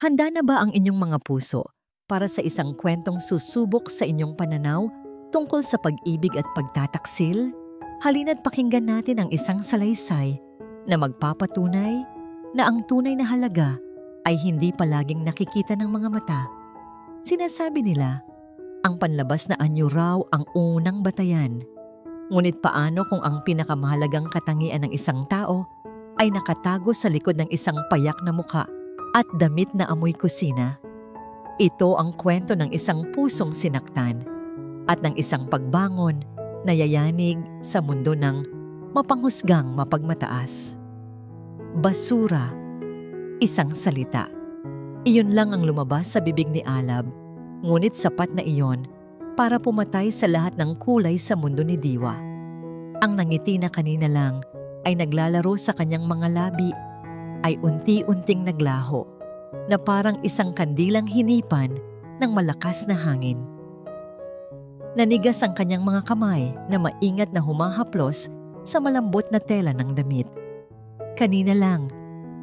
Handa na ba ang inyong mga puso para sa isang kwentong susubok sa inyong pananaw tungkol sa pag-ibig at pagtataksil? Halina't pakinggan natin ang isang salaysay na magpapatunay na ang tunay na halaga ay hindi palaging nakikita ng mga mata. Sinasabi nila, ang panlabas na anyo raw ang unang batayan. Ngunit paano kung ang pinakamahalagang katangian ng isang tao ay nakatago sa likod ng isang payak na mukha at damit na amoy kusina? Ito ang kwento ng isang pusong sinaktan at ng isang pagbangon na yayanig sa mundo ng mapanghusgang mapagmataas. Basura, isang salita. Iyon lang ang lumabas sa bibig ni Alab, ngunit sapat na iyon para pumatay sa lahat ng kulay sa mundo ni Diwa. Ang nangiti na kanina lang ay naglalaro sa kanyang mga labi ay unti-unting naglaho na parang isang kandilang hinipan ng malakas na hangin. Nanigas ang kanyang mga kamay na maingat na humahaplos sa malambot na tela ng damit. Kanina lang,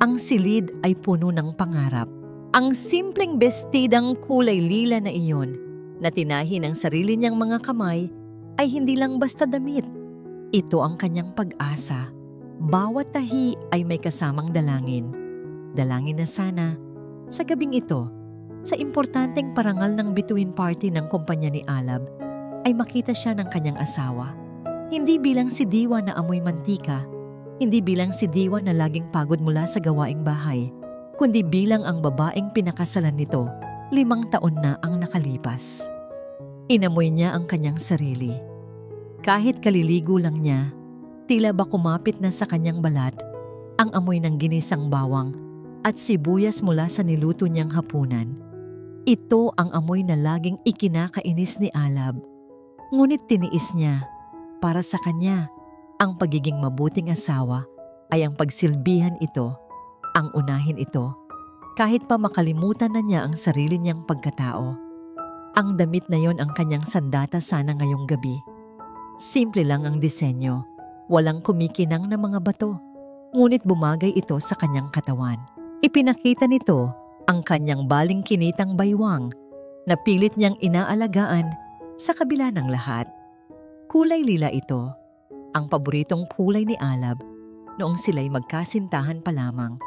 ang silid ay puno ng pangarap. Ang simpleng bestidang kulay lila na iyon na tinahi ng sarili niyang mga kamay ay hindi lang basta damit. Ito ang kanyang pag-asa. Bawat tahi ay may kasamang dalangin. Dalangin na sana, sa gabing ito, sa importanteng parangal ng bituin party ng kumpanya ni Alab, ay makita siya ng kanyang asawa. Hindi bilang si Diwa na amoy mantika, hindi bilang si Diwa na laging pagod mula sa gawaing bahay, kundi bilang ang babaeng pinakasalan nito, 5 taon na ang nakalipas. Inamoy niya ang kanyang sarili. Kahit kaliligo lang niya, tila ba kumapit na sa kanyang balat ang amoy ng ginisang bawang at sibuyas mula sa niluto niyang hapunan. Ito ang amoy na laging ikinakainis ni Alab. Ngunit tiniis niya. Para sa kanya, ang pagiging mabuting asawa ay ang pagsilbihan ito, ang unahin ito, kahit pa makalimutan na niya ang sarili niyang pagkatao. Ang damit na yon ang kanyang sandata sana ngayong gabi. Simple lang ang disenyo, walang kumikinang na mga bato, ngunit bumagay ito sa kanyang katawan. Ipinakita nito ang kanyang balingkinitang baywang na pilit niyang inaalagaan sa kabila ng lahat. Kulay lila ito, ang paboritong kulay ni Alab noong sila'y magkasintahan pa lamang.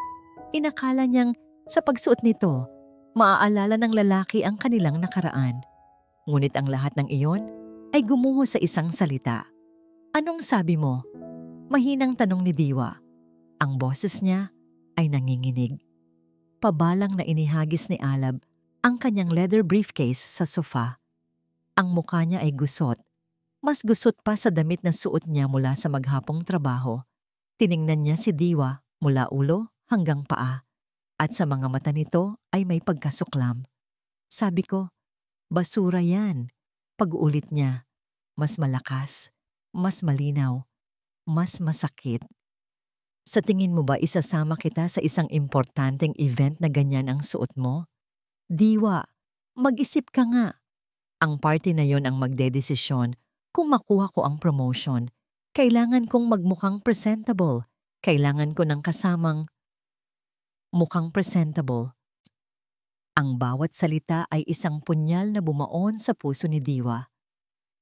Inakala niyang sa pagsuot nito, maaalala ng lalaki ang kanilang nakaraan. Ngunit ang lahat ng iyon ay gumuho sa isang salita. Anong sabi mo? Mahinang tanong ni Diwa. Ang boses niya ay nanginginig. Pabalang na inihagis ni Alab ang kanyang leather briefcase sa sofa. Ang mukha niya ay gusot. Mas gusot pa sa damit na suot niya mula sa maghapong trabaho. Tiningnan niya si Diwa mula ulo hanggang paa. At sa mga mata nito ay may pagkasuklam. Sabi ko, basura yan. Pag-ulit niya, mas malakas, mas malinaw, mas masakit. Sa tingin mo ba isasama kita sa isang importanteng event na ganyan ang suot mo? Diwa, mag-isip ka nga. Ang party na yon ang magdedesisyon kung makuha ko ang promotion. Kailangan kong magmukhang presentable. Kailangan ko ng kasamang mukhang presentable. Ang bawat salita ay isang punyal na bumaon sa puso ni Diwa.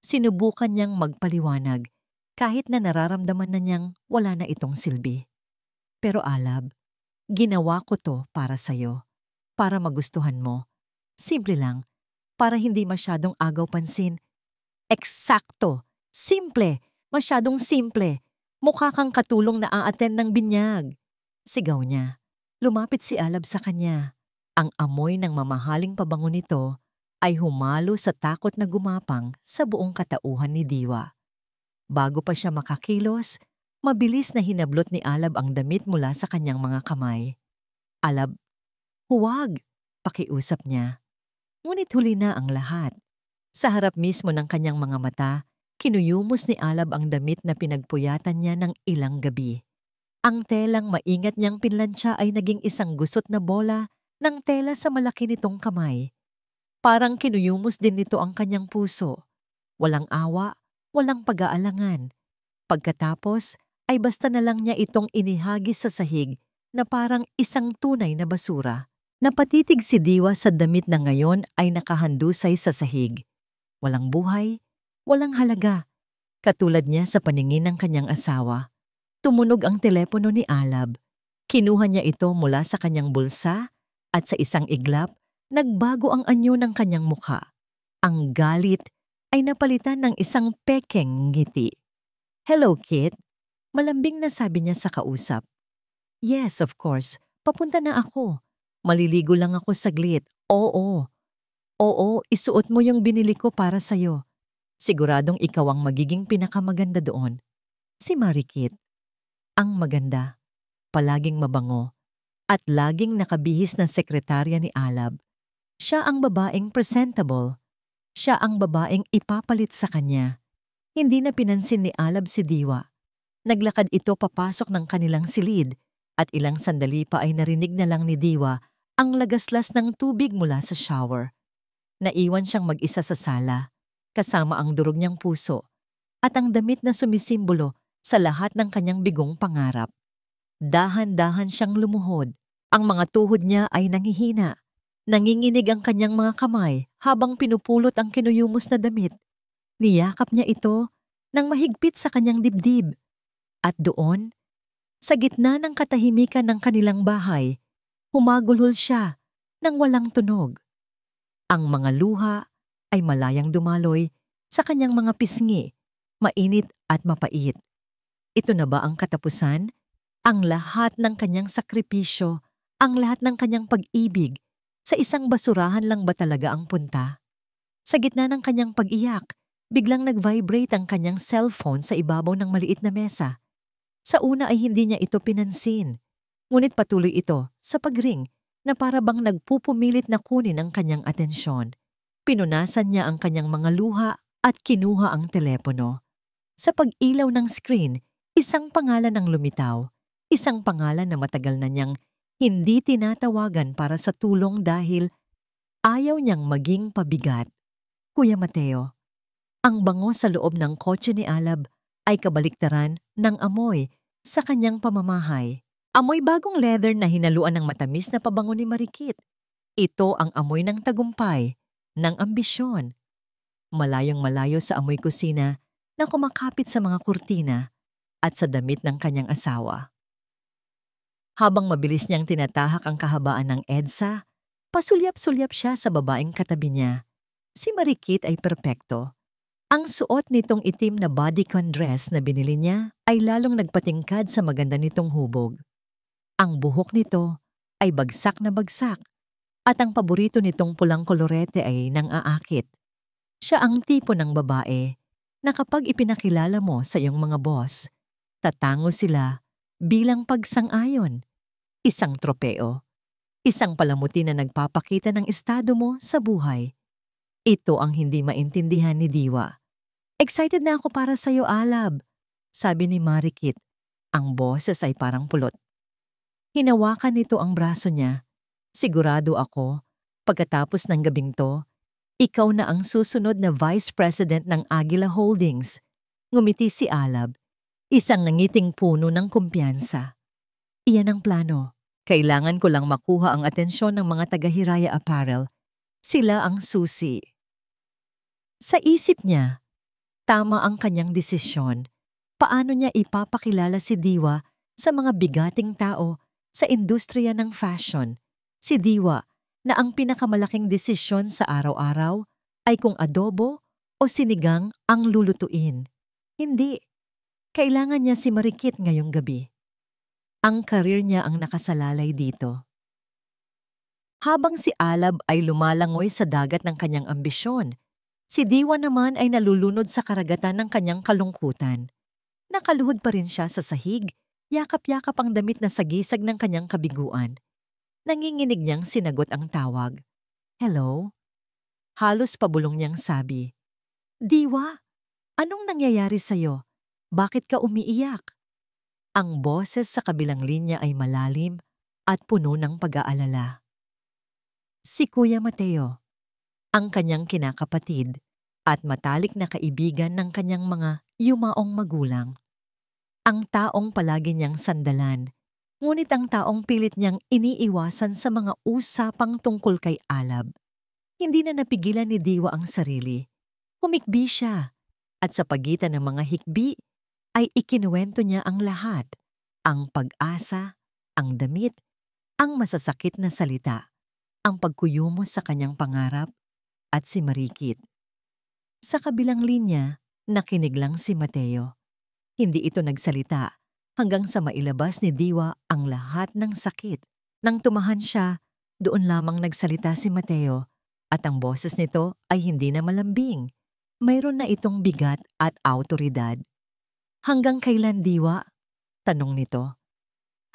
Sinubukan niyang magpaliwanag kahit na nararamdaman na niyang wala na itong silbi. Pero Alab, ginawa ko to para sa'yo, para magustuhan mo. Simple lang, para hindi masyadong agaw pansin. Eksakto, simple, masyadong simple. Mukha kang katulong na a-attend ng binyag. Sigaw niya. Lumapit si Alab sa kanya. Ang amoy ng mamahaling pabango nito ay humalo sa takot na gumapang sa buong katauhan ni Diwa. Bago pa siya makakilos, mabilis na hinablot ni Alab ang damit mula sa kanyang mga kamay. Alab, huwag, pakiusap niya. Ngunit huli na ang lahat. Sa harap mismo ng kanyang mga mata, kinuyumos ni Alab ang damit na pinagpuyatan niya ng ilang gabi. Ang telang maingat niyang pinlansya ay naging isang gusot na bola ng tela sa malaki nitong kamay. Parang kinuyumos din nito ang kanyang puso. Walang awa, walang pag-aalangan. Pagkatapos ay basta na lang niya itong inihagis sa sahig na parang isang tunay na basura. Napatitig si Diwa sa damit na ngayon ay nakahandusay sa sahig. Walang buhay, walang halaga. Katulad niya sa paningin ng kanyang asawa. Tumunog ang telepono ni Alab. Kinuha niya ito mula sa kanyang bulsa at sa isang iglap, nagbago ang anyo ng kanyang mukha. Ang galit ay napalitan ng isang pekeng ngiti. "Hello, Kit." Malambing na sabi niya sa kausap. "Yes, of course. Papunta na ako. Maliligo lang ako saglit. Oo. Oo, isuot mo yung binili ko para sa'yo. Siguradong ikaw ang magiging pinakamaganda doon." Si Marikit. Ang maganda, palaging mabango, at laging nakabihis na sekretarya ni Alab. Siya ang babaeng presentable. Siya ang babaeng ipapalit sa kanya. Hindi na pinansin ni Alab si Diwa. Naglakad ito papasok ng kanilang silid at ilang sandali pa ay narinig na lang ni Diwa ang lagaslas ng tubig mula sa shower. Naiwan siyang mag-isa sa sala, kasama ang durog niyang puso at ang damit na sumisimbolo sa lahat ng kanyang bigong pangarap. Dahan-dahan siyang lumuhod. Ang mga tuhod niya ay nanghihina. Nanginginig ang kanyang mga kamay habang pinupulot ang kinuyumos na damit. Niyakap niya ito nang mahigpit sa kanyang dibdib. At doon, sa gitna ng katahimikan ng kanilang bahay, humagulhol siya nang walang tunog. Ang mga luha ay malayang dumaloy sa kanyang mga pisngi, mainit at mapait. Ito na ba ang katapusan? Ang lahat ng kanyang sakripisyo, ang lahat ng kanyang pag-ibig, sa isang basurahan lang ba talaga ang punta? Sa gitna ng kanyang pag-iyak, biglang nag-vibrate ang kanyang cellphone sa ibabaw ng maliit na mesa. Sa una ay hindi niya ito pinansin. Ngunit patuloy ito sa pagring na para bang nagpupumilit na kunin ang kanyang atensyon. Pinunasan niya ang kanyang mga luha at kinuha ang telepono. Sa pag-ilaw ng screen, isang pangalan ang lumitaw. Isang pangalan na matagal na niyang hindi tinatawagan para sa tulong dahil ayaw niyang maging pabigat. Kuya Mateo. Ang bango sa loob ng kotse ni Alab ay kabaliktaran ng amoy sa kanyang pamamahay. Amoy bagong leather na hinaluan ng matamis na pabango ni Marikit. Ito ang amoy ng tagumpay, ng ambisyon. Malayong malayo sa amoy kusina na kumakapit sa mga kurtina at sa damit ng kanyang asawa. Habang mabilis niyang tinatahak ang kahabaan ng EDSA, pasulyap-sulyap siya sa babaeng katabi niya. Si Marikit ay perpekto. Ang suot nitong itim na bodycon dress na binili niya ay lalong nagpatingkad sa maganda nitong hubog. Ang buhok nito ay bagsak na bagsak at ang paborito nitong pulang kolorete ay nang-aakit. Siya ang tipo ng babae na kapag ipinakilala mo sa iyong mga boss, tatango sila bilang pagsang-ayon. Isang tropeo. Isang palamuti na nagpapakita ng estado mo sa buhay. Ito ang hindi maintindihan ni Diwa. "Excited na ako para sa'yo, Alab," sabi ni Marikit. Ang boses ay parang pulot. Hinawakan nito ang braso niya. "Sigurado ako, pagkatapos ng gabing to, ikaw na ang susunod na Vice President ng Aguila Holdings." Ngumiti si Alab, isang nangiting puno ng kumpiyansa. "Iyan ang plano. Kailangan ko lang makuha ang atensyon ng mga taga-Hiraya Apparel. Sila ang susi." Sa isip niya, tama ang kanyang desisyon. Paano niya ipapakilala si Diwa sa mga bigating tao sa industriya ng fashion? Si Diwa na ang pinakamalaking desisyon sa araw-araw ay kung adobo o sinigang ang lulutuin. Hindi. Kailangan niya si Marikit ngayong gabi. Ang karir niya ang nakasalalay dito. Habang si Alab ay lumalangoy sa dagat ng kanyang ambisyon, si Diwa naman ay nalulunod sa karagatan ng kanyang kalungkutan. Nakaluhod pa rin siya sa sahig, yakap-yakap ang damit na sagisag ng kanyang kabiguan. Nanginginig niyang sinagot ang tawag. "Hello?" Halos pabulong niyang sabi. "Diwa, anong nangyayari sa'yo? Bakit ka umiiyak?" Ang boses sa kabilang linya ay malalim at puno ng pag-aalala. Si Kuya Mateo, ang kanyang kinakapatid at matalik na kaibigan ng kanyang mga yumaong magulang. Ang taong palagi niyang sandalan, Ngunit ang taong pilit niyang iniiwasan sa mga usapang tungkol kay Alab. Hindi na napigilan ni Diwa ang sarili. Humikbi siya, at sa pagitan ng mga hikbi ay ikinuwento niya ang lahat. Ang pag-asa, ang damit, ang masasakit na salita, ang pagkuyumos sa kanyang pangarap, at si Marikit. Sa kabilang linya, nakinig lang si Mateo. Hindi ito nagsalita hanggang sa mailabas ni Diwa ang lahat ng sakit. Nang tumahan siya, doon lamang nagsalita si Mateo at ang boses nito ay hindi na malambing. Mayroon na itong bigat at awtoridad. Hanggang kailan, Diwa? Tanong nito.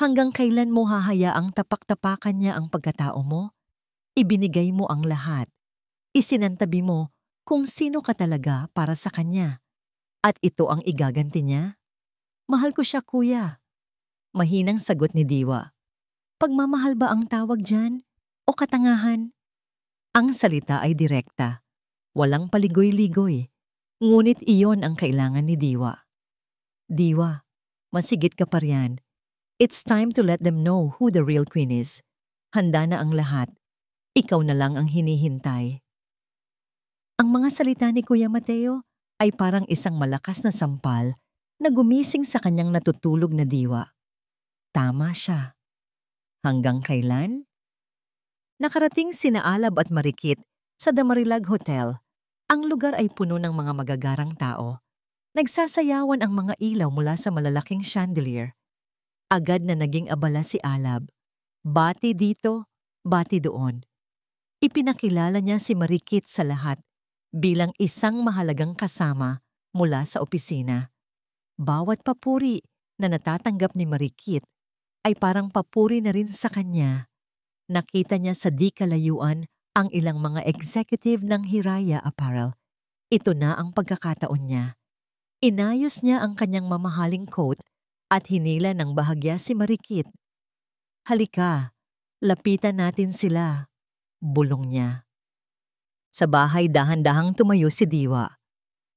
Hanggang kailan mo hahayaang tapak-tapakan niya ang pagkatao mo? Ibinigay mo ang lahat. Isinantabi mo kung sino ka talaga para sa kanya. At ito ang igaganti niya? Mahal ko siya, kuya. Mahinang sagot ni Diwa. Pagmamahal ba ang tawag dyan? O katangahan? Ang salita ay direkta. Walang paligoy-ligoy. Ngunit iyon ang kailangan ni Diwa. Diwa, masigit ka pa riyan. It's time to let them know who the real queen is. Handa na ang lahat. Ikaw na lang ang hinihintay. Ang mga salita ni Kuya Mateo ay parang isang malakas na sampal na gumising sa kanyang natutulog na diwa. Tama siya. Hanggang kailan? Nakarating sina Alab at Marikit sa Damarilag Hotel. Ang lugar ay puno ng mga magagarang tao. Nagsasayawan ang mga ilaw mula sa malalaking chandelier. Agad na naging abala si Alab. Bati dito, bati doon. Ipinakilala niya si Marikit sa lahat bilang isang mahalagang kasama mula sa opisina. Bawat papuri na natatanggap ni Marikit ay parang papuri na rin sa kanya. Nakita niya sa di kalayuan ang ilang mga executive ng Hiraya Apparel. Ito na ang pagkakataon niya. Inayos niya ang kanyang mamahaling coat at hinila ng bahagya si Marikit. Halika, lapitan natin sila, bulong niya. Sa bahay dahan-dahang tumayo si Diwa.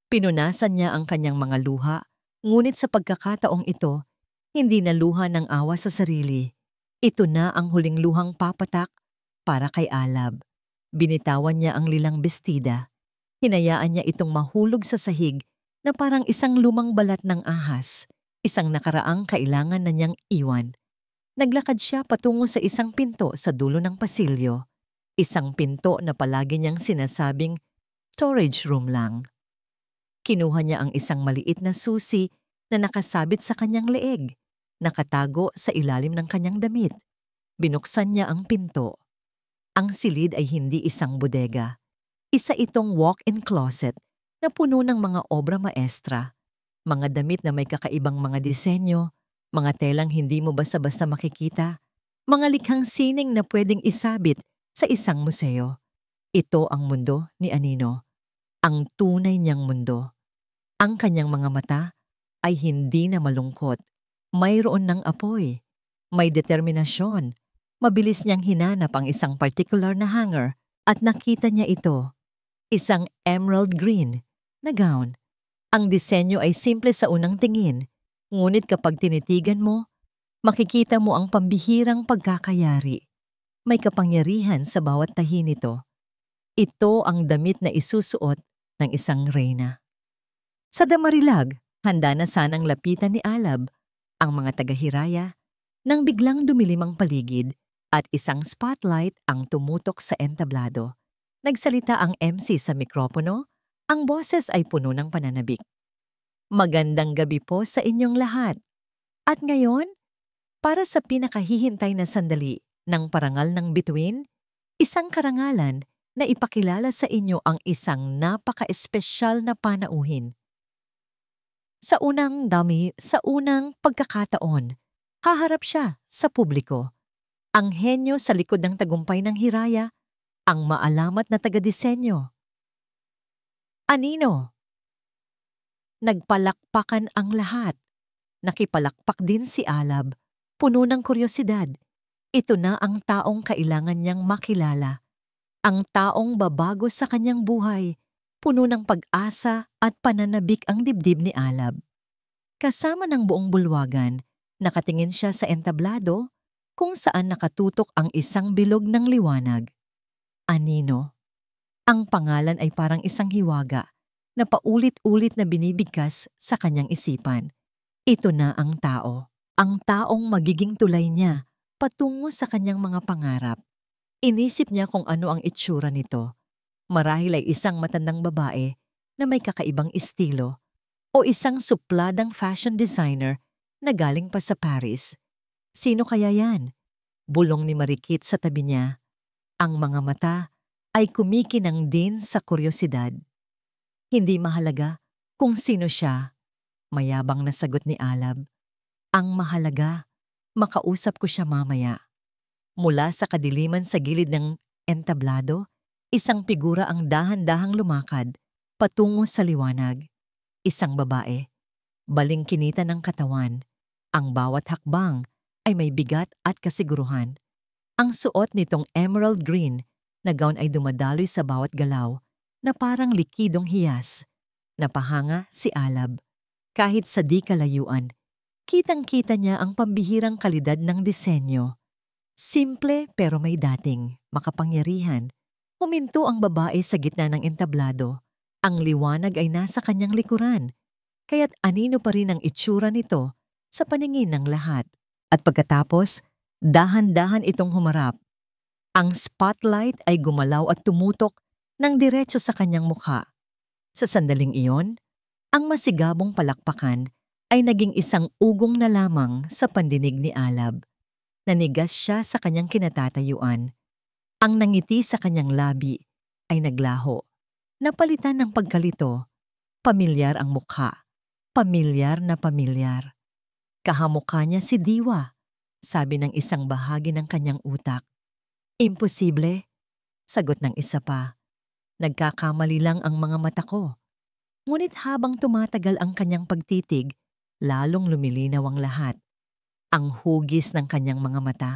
Pinunasan niya ang kanyang mga luha, ngunit sa pagkakataong ito, hindi na luha ng awa sa sarili. Ito na ang huling luhang papatak para kay Alab. Binitawan niya ang lilang bestida. Hinayaan niya itong mahulog sa sahig na parang isang lumang balat ng ahas, isang nakaraang kailangan na niyang iwan. Naglakad siya patungo sa isang pinto sa dulo ng pasilyo. Isang pinto na palagi niyang sinasabing storage room lang. Kinuha niya ang isang maliit na susi na nakasabit sa kanyang leeg, nakatago sa ilalim ng kanyang damit. Binuksan niya ang pinto. Ang silid ay hindi isang bodega. Isa itong walk-in closet na puno ng mga obra maestra, mga damit na may kakaibang mga disenyo, mga telang hindi mo basta-basta makikita, mga likhang sining na pwedeng isabit sa isang museo. Ito ang mundo ni Anino, ang tunay niyang mundo. Ang kanyang mga mata ay hindi na malungkot. Mayroon ng apoy, may determinasyon. Mabilis niyang hinanap ang isang particular na hanger at nakita niya ito. Isang emerald green na gown. Ang disenyo ay simple sa unang tingin, ngunit kapag tinitigan mo, makikita mo ang pambihirang pagkakayari. May kapangyarihan sa bawat tahi nito. Ito ang damit na isusuot ng isang reyna. Sa Damarilag, handa na sanang lapitan ni Alab ang mga taga-Hiraya nang biglang dumilim ang paligid at isang spotlight ang tumutok sa entablado. Nagsalita ang MC sa mikropono, ang boses ay puno ng pananabik. Magandang gabi po sa inyong lahat. At ngayon, para sa pinakahihintay na sandali ng parangal ng bituin, isang karangalan na ipakilala sa inyo ang isang napaka-espesyal na panauhin. Sa unang pagkakataon, haharap siya sa publiko. Ang henyo sa likod ng tagumpay ng Hiraya, ang maalamat na taga-disenyo. Anino. Nagpalakpakan ang lahat. Nakipalakpak din si Alab, puno ng kuryosidad. Ito na ang taong kailangan niyang makilala. Ang taong babago sa kanyang buhay, puno ng pag-asa at pananabik ang dibdib ni Alab. Kasama ng buong bulwagan, Nakatingin siya sa entablado kung saan nakatutok ang isang bilog ng liwanag. Anino. Ang pangalan ay parang isang hiwaga na paulit-ulit na binibigkas sa kanyang isipan. Ito na ang taong magiging tulay niya patungo sa kanyang mga pangarap. Inisip niya kung ano ang itsura nito. Marahil ay isang matandang babae na may kakaibang estilo o isang supladang fashion designer na galing pa sa Paris. Sino kaya yan? Bulong ni Marikit sa tabi niya. Ang mga mata ay kumikinang din sa kuryosidad. Hindi mahalaga kung sino siya, mayabang na sagot ni Alab. Ang mahalaga, makausap ko siya mamaya. Mula sa kadiliman sa gilid ng entablado, isang figura ang dahan-dahang lumakad patungo sa liwanag. Isang babae, balingkinita ng katawan. Ang bawat hakbang ay may bigat at kasiguruhan. Ang suot nitong emerald green na gown ay dumadaloy sa bawat galaw na parang likidong hiyas. Napahanga si Alab. Kahit sa di kalayuan, kitang-kita niya ang pambihirang kalidad ng disenyo. Simple pero may dating, makapangyarihan. Huminto ang babae sa gitna ng entablado. Ang liwanag ay nasa kanyang likuran, kaya't anino pa rin ang itsura nito sa paningin ng lahat. At pagkatapos, dahan-dahan itong humarap. Ang spotlight ay gumalaw at tumutok ng diretso sa kanyang mukha. Sa sandaling iyon, ang masigabong palakpakan ay naging isang ugong na lamang sa pandinig ni Alab. Nanigas siya sa kanyang kinatatayuan. Ang nangiti sa kanyang labi ay naglaho. Napalitan ng pagkalito. Pamilyar ang mukha. Pamilyar na pamilyar. Kahamukha niya si Diwa, sabi ng isang bahagi ng kanyang utak. Imposible, sagot ng isa pa. Nagkakamali lang ang mga mata ko. Ngunit habang tumatagal ang kanyang pagtitig, lalong lumilinaw ang lahat. Ang hugis ng kanyang mga mata,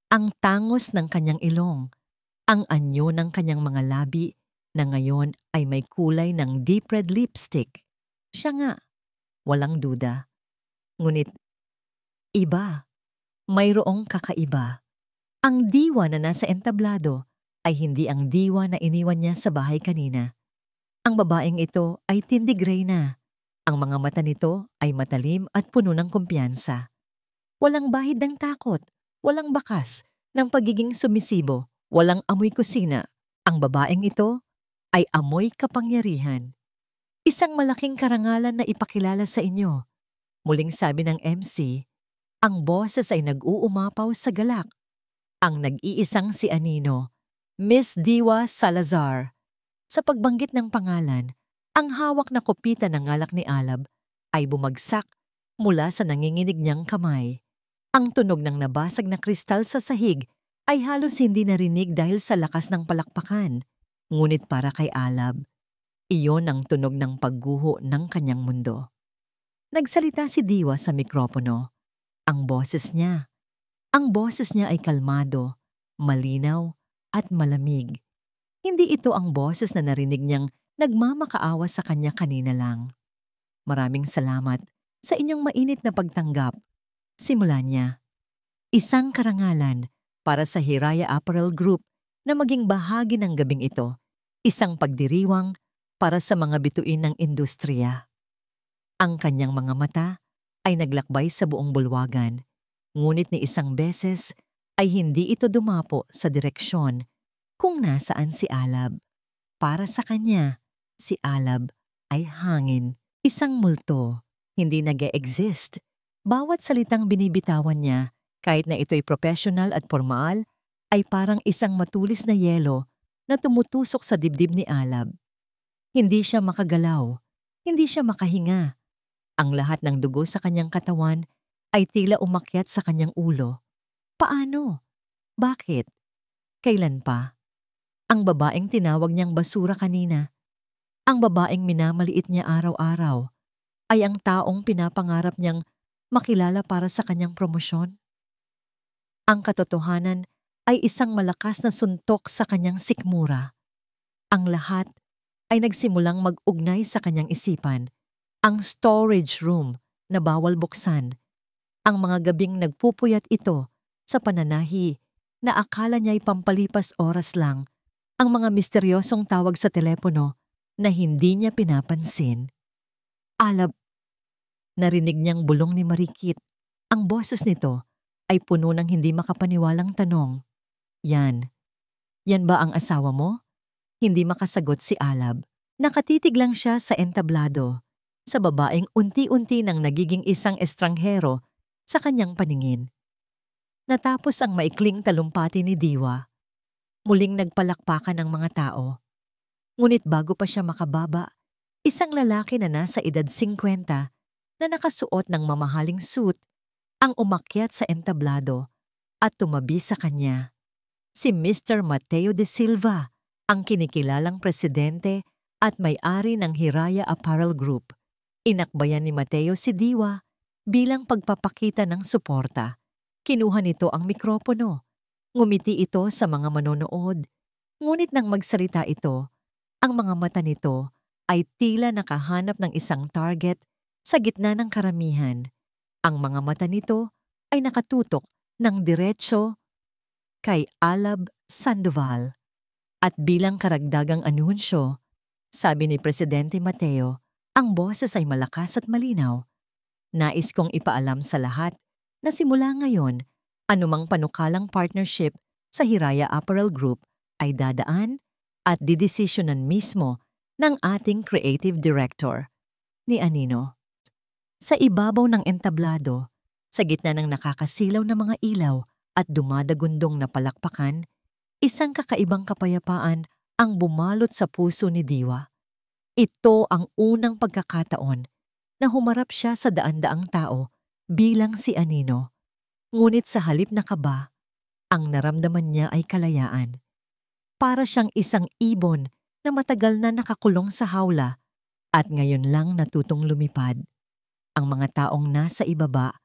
ang tangos ng kanyang ilong, ang anyo ng kanyang mga labi na ngayon ay may kulay ng deep red lipstick. Siya nga, walang duda. Ngunit iba, mayroong kakaiba. Ang diwa na nasa entablado ay hindi ang diwa na iniwan niya sa bahay kanina. Ang babaeng ito ay tindig gray na. Ang mga mata nito ay matalim at puno ng kumpiyansa. Walang bahid ng takot, walang bakas ng pagiging sumisibo, walang amoy kusina. Ang babaeng ito ay amoy kapangyarihan. Isang malaking karangalan na ipakilala sa inyo. Muling sabi ng MC, ang boses ay nag-uumapaw sa galak. Ang nag-iisang si Anino, Miss Diwa Salazar. Sa pagbanggit ng pangalan, ang hawak na kopita ng ngalak ni Alab ay bumagsak mula sa nanginginig niyang kamay. Ang tunog ng nabasag na kristal sa sahig ay halos hindi narinig dahil sa lakas ng palakpakan. Ngunit para kay Alab, iyon ang tunog ng pagguho ng kanyang mundo. Nagsalita si Diwa sa mikropono. Ang boses niya ay kalmado, malinaw at malamig. Hindi ito ang boses na narinig niyang nagmamakaawa sa kanya kanina lang. Maraming salamat sa inyong mainit na pagtanggap. Simula niya. Isang karangalan para sa Hiraya Apparel Group na maging bahagi ng gabing ito. Isang pagdiriwang para sa mga bituin ng industriya. Ang kanyang mga mata ay naglakbay sa buong bulwagan. Ngunit ni isang beses ay hindi ito dumapo sa direksyon kung nasaan si Alab. Para sa kanya, si Alab ay hangin, isang multo, hindi nag-e-exist. Bawat salitang binibitawan niya, kahit na ito'y professional at formal, ay parang isang matulis na yelo na tumutusok sa dibdib ni Alab. Hindi siya makagalaw, hindi siya makahinga. Ang lahat ng dugo sa kanyang katawan ay tila umakyat sa kanyang ulo. Paano? Bakit? Kailan pa? Ang babaeng tinawag niyang basura kanina, ang babaeng minamaliit niya araw-araw, ay ang taong pinapangarap niyang makilala para sa kanyang promosyon. Ang katotohanan ay isang malakas na suntok sa kanyang sikmura. Ang lahat ay nagsimulang mag-ugnay sa kanyang isipan. Ang storage room na bawal buksan, Ang mga gabing nagpupuyat ito sa pananahi na akala niya'y pampalipas oras lang, ang mga misteryosong tawag sa telepono na hindi niya pinapansin. Alab, narinig niyang bulong ni Marikit. Ang boses nito ay puno ng hindi makapaniwalang tanong. Yan ba ang asawa mo? Hindi makasagot si Alab. Nakatitig lang siya sa entablado, sa babaeng unti-unti nang nagiging isang estranghero sa kanyang paningin. Natapos ang maikling talumpati ni Diwa, muling nagpalakpakan ang mga tao. Ngunit bago pa siya makababa, isang lalaki na nasa edad 50 na nakasuot ng mamahaling suit ang umakyat sa entablado at tumabi sa kanya. Si Mr. Mateo de Silva, ang kinikilalang presidente at may-ari ng Hiraya Apparel Group. Inakbayan ni Mateo si Diwa bilang pagpapakita ng suporta. Kinuha nito ang mikropono. Ngumiti ito sa mga manonood. Ngunit nang magsalita ito, ang mga mata nito ay tila nakahanap ng isang target sa gitna ng karamihan. Ang mga mata nito ay nakatutok ng diretso kay Alab Sandoval. At bilang karagdagang anunsyo, sabi ni Presidente Mateo, ang boses ay malakas at malinaw. Nais kong ipaalam sa lahat na simula ngayon, anumang panukalang partnership sa Hiraya Apparel Group ay dadaan at didesisyonan mismo ng ating creative director, ni Anino. Sa ibabaw ng entablado, sa gitna ng nakakasilaw na mga ilaw at dumadagundong na palakpakan, isang kakaibang kapayapaan ang bumalot sa puso ni Diwa. Ito ang unang pagkakataon na humarap siya sa daan-daang tao bilang si Anino. Ngunit sa halip na kaba, ang naramdaman niya ay kalayaan. Para siyang isang ibon na matagal na nakakulong sa hawla at ngayon lang natutong lumipad. Ang mga taong nasa ibaba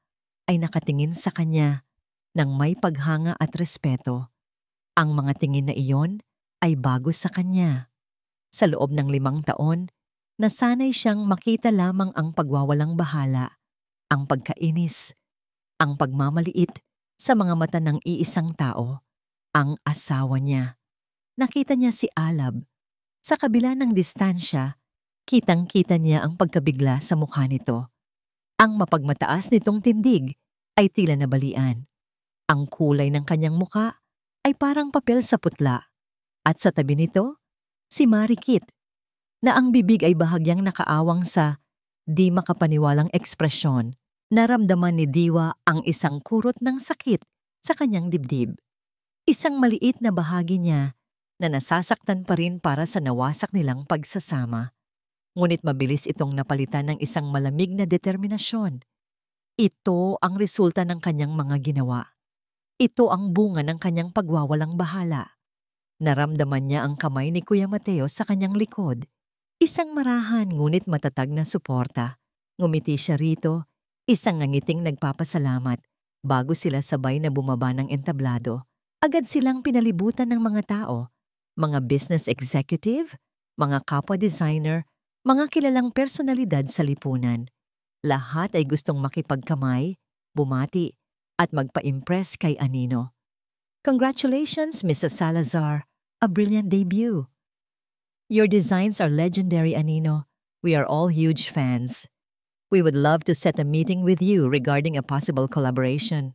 ay nakatingin sa kanya ng may paghanga at respeto. Ang mga tingin na iyon ay bago sa kanya. Sa loob ng 5 taon, nasanay siyang makita lamang ang pagwawalang bahala, ang pagkainis, ang pagmamaliit sa mga mata ng iisang tao, ang asawa niya. Nakita niya si Alab. Sa kabila ng distansya, kitang-kita niya ang pagkabigla sa mukha nito. Ang mapagmataas nitong tindig ay tila nabalian. Ang kulay ng kanyang muka ay parang papel sa putla. At sa tabi nito, si Marikit, na ang bibig ay bahagyang nakaawang sa di makapaniwalang ekspresyon. Naramdaman ni Diwa ang isang kurot ng sakit sa kanyang dibdib. Isang maliit na bahagi niya na nasasaktan pa rin para sa nawasak nilang pagsasama. Ngunit mabilis itong napalitan ng isang malamig na determinasyon. Ito ang resulta ng kanyang mga ginawa. Ito ang bunga ng kanyang pagwawalang bahala. Naramdaman niya ang kamay ni Kuya Mateo sa kanyang likod. Isang marahan ngunit matatag na suporta. Ngumiti siya rito, isang ngangiting nagpapasalamat. Bago sila sabay na bumaba ng entablado, agad silang pinalibutan ng mga tao, mga business executive, mga kapwa designer, mga kilalang personalidad sa lipunan. Lahat ay gustong makipagkamay, bumati, at magpa-impress kay Anino. Congratulations, Mrs. Salazar, a brilliant debut. Your designs are legendary, Anino. We are all huge fans. We would love to set a meeting with you regarding a possible collaboration.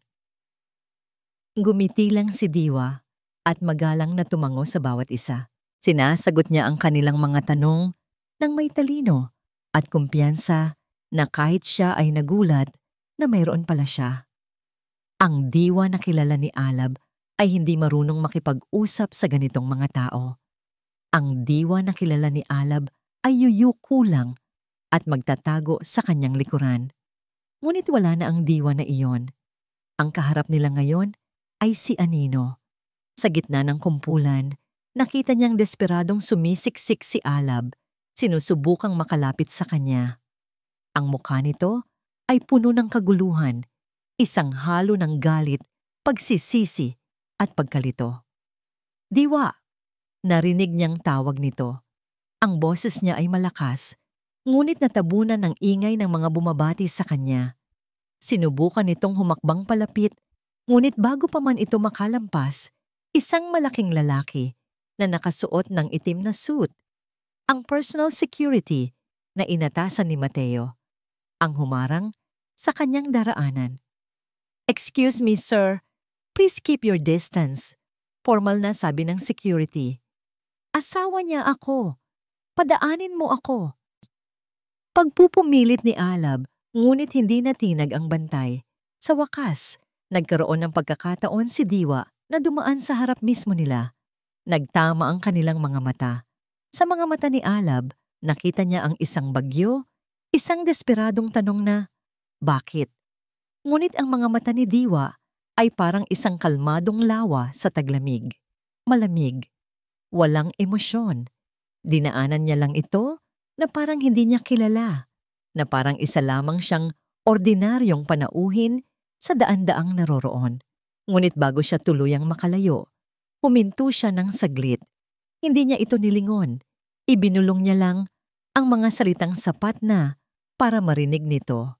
Gumiti lang si Diwa at magalang na tumango sa bawat isa. Sinasagot niya ang kanilang mga tanong ng may talino at kumpiyansa na kahit siya ay nagulat na mayroon pala siya. Ang Diwa na kilala ni Alab ay hindi marunong makipag-usap sa ganitong mga tao. Ang Diwa na kilala ni Alab ay yuyuko lang at magtatago sa kanyang likuran. Ngunit wala na ang Diwa na iyon. Ang kaharap nila ngayon ay si Anino. Sa gitna ng kumpulan, nakita niyang desperadong sumisiksik si Alab, sinusubukang makalapit sa kanya. Ang mukha nito ay puno ng kaguluhan, isang halo ng galit, pagsisisi at pagkalito. Diwa! Narinig niyang tawag nito. Ang boses niya ay malakas, ngunit natabunan ng ingay ng mga bumabati sa kanya. Sinubukan nitong humakbang palapit, ngunit bago pa man ito makalampas, isang malaking lalaki na nakasuot ng itim na suit, ang personal security na inatasan ni Mateo, ang humarang sa kanyang daraanan. "Excuse me, sir. Please keep your distance." Formal na sabi ng security. "Asawa niya ako. Padaanin mo ako." Pagpupumilit ni Alab, ngunit hindi natinag ang bantay. Sa wakas, nagkaroon ng pagkakataon si Diwa na dumaan sa harap mismo nila. Nagtama ang kanilang mga mata. Sa mga mata ni Alab, nakita niya ang isang bagyo, isang desperadong tanong na, "Bakit?" Ngunit ang mga mata ni Diwa ay parang isang kalmadong lawa sa taglamig. Malamig. Walang emosyon. Dinaanan niya lang ito na parang hindi niya kilala, na parang isa lamang siyang ordinaryong panauhin sa daan-daang naroroon. Ngunit bago siya tuluyang makalayo, huminto siya ng saglit. Hindi niya ito nilingon. Ibinulong niya lang ang mga salitang sapat na para marinig nito.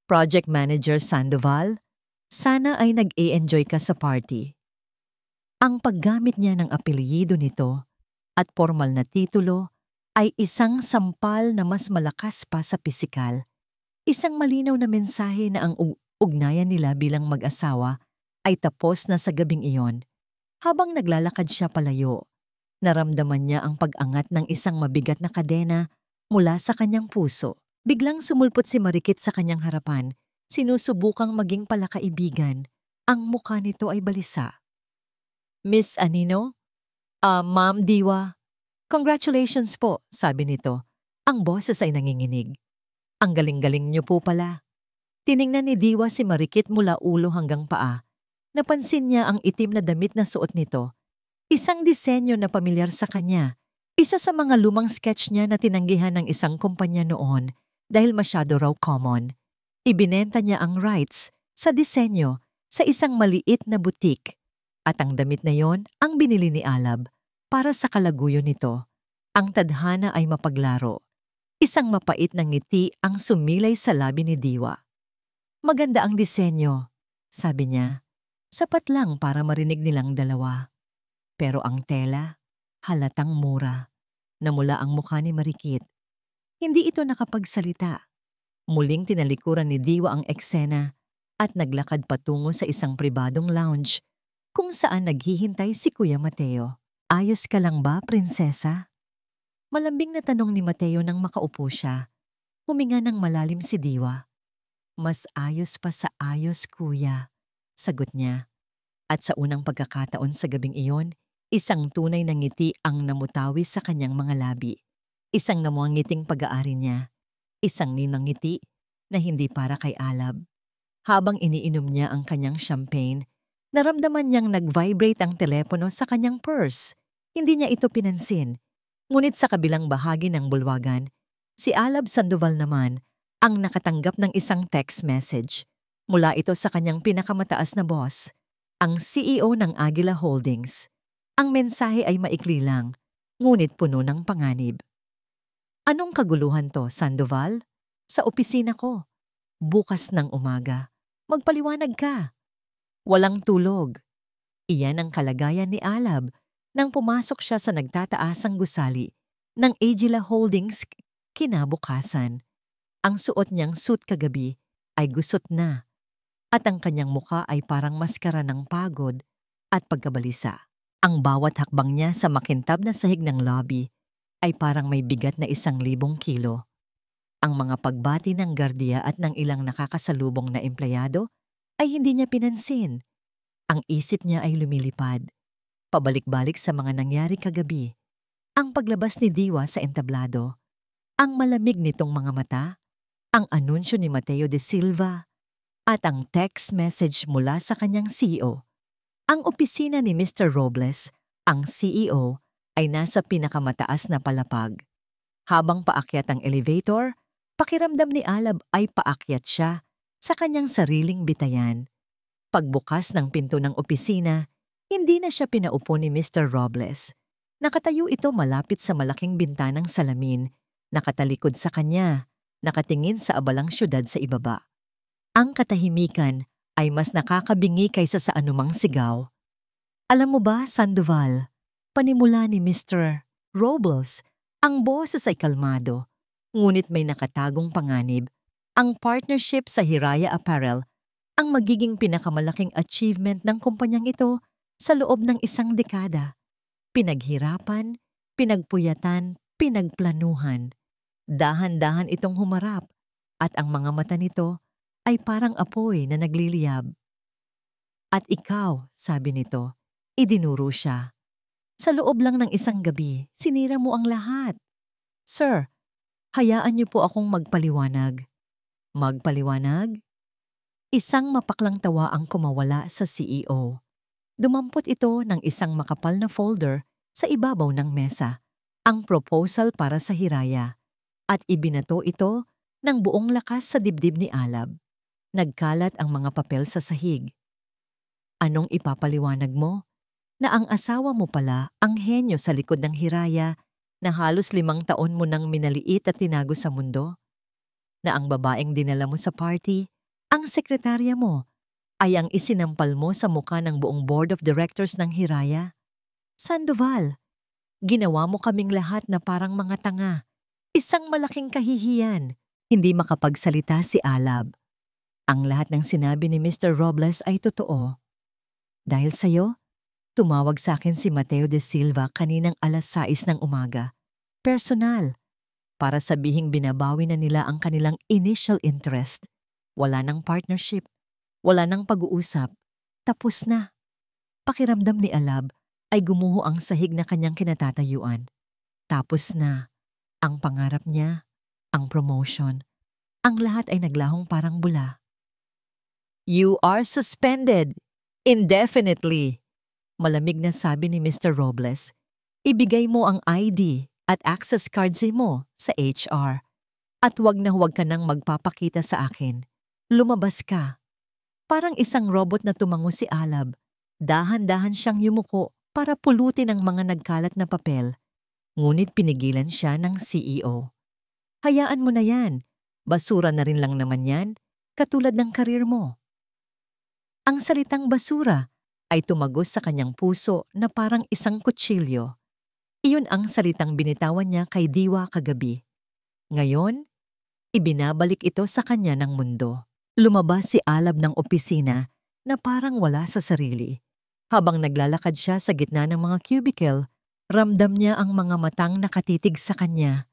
"Project Manager Sandoval, sana ay nag-e-enjoy ka sa party." Ang paggamit niya ng apelyido nito at formal na titulo ay isang sampal na mas malakas pa sa pisikal. Isang malinaw na mensahe na ang ugnayan nila bilang mag-asawa ay tapos na sa gabing iyon. Habang naglalakad siya palayo, naramdaman niya ang pag-angat ng isang mabigat na kadena mula sa kanyang puso. Biglang sumulpot si Marikit sa kanyang harapan, sinusubukang maging palakaibigan. Ang mukha nito ay balisa. "Miss Anino? Ma'am Diwa, congratulations po," sabi nito. Ang boses ay nanginginig. "Ang galing-galing niyo po pala." Tiningnan ni Diwa si Marikit mula ulo hanggang paa. Napansin niya ang itim na damit na suot nito. Isang disenyo na pamilyar sa kanya. Isa sa mga lumang sketch niya na tinanggihan ng isang kumpanya noon dahil masyado raw common. Ibinenta niya ang rights sa disenyo sa isang maliit na butik. At ang damit na yon ang binili ni Alab para sa kalaguyo nito. Ang tadhana ay mapaglaro. Isang mapait na ngiti ang sumilay sa labi ni Diwa. "Maganda ang disenyo," sabi niya. Sapat lang para marinig nilang dalawa. Pero ang tela, halatang mura. Namula ang mukha ni Marikit. Hindi ito nakapagsalita. Muling tinalikuran ni Diwa ang eksena at naglakad patungo sa isang pribadong lounge kung saan naghihintay si Kuya Mateo. "Ayos ka lang ba, prinsesa?" Malambing na tanong ni Mateo nang makaupo siya. Huminga ng malalim si Diwa. "Mas ayos pa sa ayos, kuya," sagot niya. At sa unang pagkakataon sa gabing iyon, isang tunay na ngiti ang namutawi sa kanyang mga labi. Isang namuangiting pag-aari niya. Isang ninang ngiti na hindi para kay Alab. Habang iniinom niya ang kanyang champagne, naramdaman niyang nag-vibrate ang telepono sa kanyang purse. Hindi niya ito pinansin. Ngunit sa kabilang bahagi ng bulwagan, si Alab Sandoval naman ang nakatanggap ng isang text message. Mula ito sa kanyang pinakamataas na boss, ang CEO ng Aguila Holdings. Ang mensahe ay maikli lang, ngunit puno ng panganib. "Anong kaguluhan to, Sandoval? Sa opisina ko. Bukas ng umaga. Magpaliwanag ka." Walang tulog. Iyan ang kalagayan ni Alab nang pumasok siya sa nagtataasang gusali ng Aguila Holdings kinabukasan. Ang suot niyang suit kagabi ay gusot na at ang kanyang mukha ay parang maskara ng pagod at pagkabalisa. Ang bawat hakbang niya sa makintab na sahig ng lobby ay parang may bigat na 1,000 kilo. Ang mga pagbati ng gardiya at ng ilang nakakasalubong na empleyado ay hindi niya pinansin. Ang isip niya ay lumilipad, pabalik-balik sa mga nangyari kagabi. Ang paglabas ni Diwa sa entablado, ang malamig nitong mga mata, ang anunsyo ni Mateo de Silva, at ang text message mula sa kanyang CEO. Ang opisina ni Mr. Robles, ang CEO, ay nasa pinakamataas na palapag. Habang paakyat ang elevator, pakiramdam ni Alab ay paakyat siya sa kanyang sariling bitayan. Pagbukas ng pinto ng opisina, hindi na siya pinaupo ni Mr. Robles. Nakatayo ito malapit sa malaking bintanang salamin, nakatalikod sa kanya, nakatingin sa abalang syudad sa ibaba. Ang katahimikan ay mas nakakabingi kaysa sa anumang sigaw. Alam mo ba, Sandoval, panimula ni Mr. Robles, ang boses ay kalmado, ngunit may nakatagong panganib. Ang partnership sa Hiraya Apparel ang magiging pinakamalaking achievement ng kumpanyang ito sa loob ng 1 dekada. Pinaghirapan, pinagpuyatan, pinagplanuhan. Dahan-dahan itong humarap at ang mga mata nito ay parang apoy na nagliliyab. At ikaw, sabi nito, idinuro siya. Sa loob lang ng 1 gabi, sinira mo ang lahat. Sir, hayaan niyo po akong magpaliwanag. Magpaliwanag? Isang mapaklang tawa ang kumawala sa CEO. Dumampot ito ng isang makapal na folder sa ibabaw ng mesa, ang proposal para sa Hiraya, at ibinato ito ng buong lakas sa dibdib ni Alab. Nagkalat ang mga papel sa sahig. Anong ipapaliwanag mo? Na ang asawa mo pala ang henyo sa likod ng Hiraya na halos 5 taon mo nang minaliit at tinago sa mundo? Na ang babaeng dinala mo sa party, ang sekretarya mo, ay ang isinampal mo sa muka ng buong board of directors ng Hiraya? Sandoval, ginawa mo kaming lahat na parang mga tanga. Isang malaking kahihiyan. Hindi makapagsalita si Alab. Ang lahat ng sinabi ni Mr. Robles ay totoo. Dahil sa'yo, tumawag sa akin si Mateo de Silva kaninang 6:00 ng umaga. Personal. Para sabihing binabawi na nila ang kanilang initial interest. Wala ng partnership. Wala ng pag-uusap. Tapos na. Pakiramdam ni Alab ay gumuho ang sahig na kanyang kinatatayuan. Tapos na. Ang pangarap niya, ang promotion, ang lahat ay naglahong parang bula. You are suspended indefinitely, malamig na sabi ni Mr. Robles. Ibigay mo ang ID at access cards mo sa HR. At huwag na huwag ka nang magpapakita sa akin. Lumabas ka. Parang isang robot na tumango si Alab. Dahan-dahan siyang yumuko para pulutin ang mga nagkalat na papel. Ngunit pinigilan siya ng CEO. Hayaan mo na yan. Basura na rin lang naman yan, katulad ng karir mo. Ang salitang basura ay tumagos sa kanyang puso na parang isang kutsilyo. Iyon ang salitang binitawan niya kay Diwa kagabi. Ngayon, ibinabalik ito sa kanya ng mundo. Lumabas si Alab ng opisina na parang wala sa sarili. Habang naglalakad siya sa gitna ng mga cubicle, ramdam niya ang mga matang nakatitig sa kanya.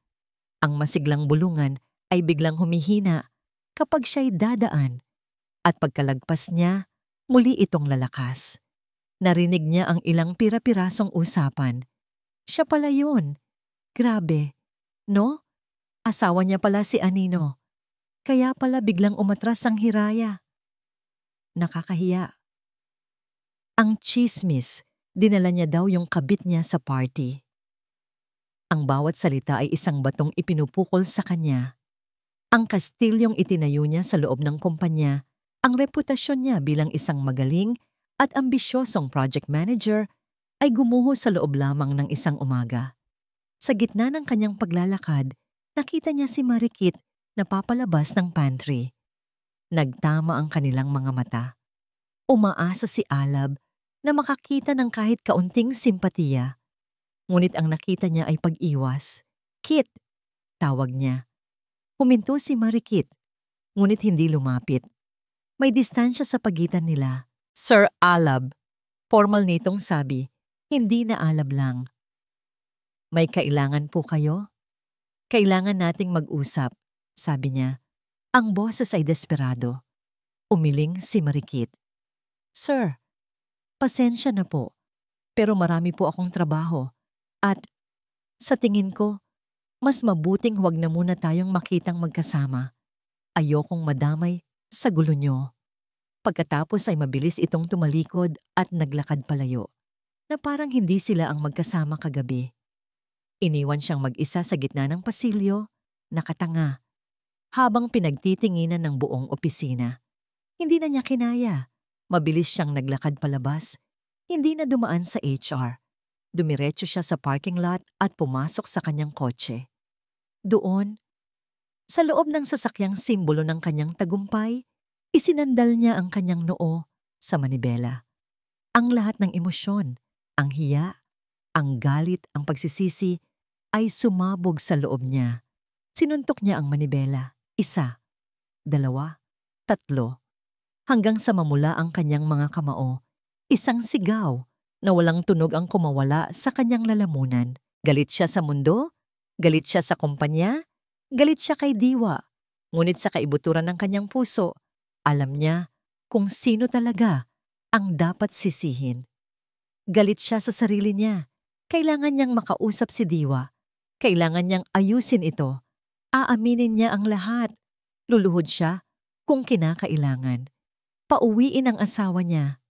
Ang masiglang bulungan ay biglang humihina kapag siya'y dadaan. At pagkalagpas niya, muli itong lalakas. Narinig niya ang ilang pira-pirasong usapan. Siya pala yun. Grabe. No? Asawa niya pala si Anino. Kaya pala biglang umatras ang Hiraya. Nakakahiya. Ang chismis, dinala niya daw yung kabit niya sa party. Ang bawat salita ay isang batong ipinupukol sa kanya. Ang kastilyong itinayo niya sa loob ng kumpanya, ang reputasyon niya bilang isang magaling at ambisyosong project manager ay gumuho sa loob lamang ng isang umaga. Sa gitna ng kanyang paglalakad, nakita niya si Marikit na papalabas ng pantry. Nagtama ang kanilang mga mata. Umaasa si Alab na makakita ng kahit kaunting simpatiya. Ngunit ang nakita niya ay pag-iwas. Kit, tawag niya. Huminto si Marikit, ngunit hindi lumapit. May distansya sa pagitan nila. Sir Alab, formal nitong sabi, hindi na Alab lang. May kailangan po kayo? Kailangan nating mag-usap, sabi niya. Ang boses ay desperado. Umiling si Marikit. Sir, pasensya na po, pero marami po akong trabaho. At sa tingin ko, mas mabuting huwag na muna tayong makitang magkasama. Ayokong madamay sa gulo nyo. Pagkatapos ay mabilis itong tumalikod at naglakad palayo, na parang hindi sila ang magkasama kagabi. Iniwan siyang mag-isa sa gitna ng pasilyo, nakatanga, habang pinagtitinginan ng buong opisina. Hindi na niya kinaya. Mabilis siyang naglakad palabas, hindi na dumaan sa HR. Dumiretso siya sa parking lot at pumasok sa kanyang kotse. Doon, sa loob ng sasakyang simbolo ng kanyang tagumpay, Isinandal niya ang kanyang noo sa manibela. Ang lahat ng emosyon, ang hiya, ang galit, ang pagsisisi, ay sumabog sa loob niya. Sinuntok niya ang manibela. 1, 2, 3, hanggang sa mamula ang kanyang mga kamao. Isang sigaw na walang tunog ang kumawala sa kanyang lalamunan. Galit siya sa mundo, galit siya sa kumpanya, galit siya kay Diwa. Ngunit sa kaibuturan ng kanyang puso, alam niya kung sino talaga ang dapat sisihin. Galit siya sa sarili niya. Kailangan niyang makausap si Diwa. Kailangan niyang ayusin ito. Aaminin niya ang lahat. Luluhod siya kung kinakailangan. Pauwiin ang asawa niya.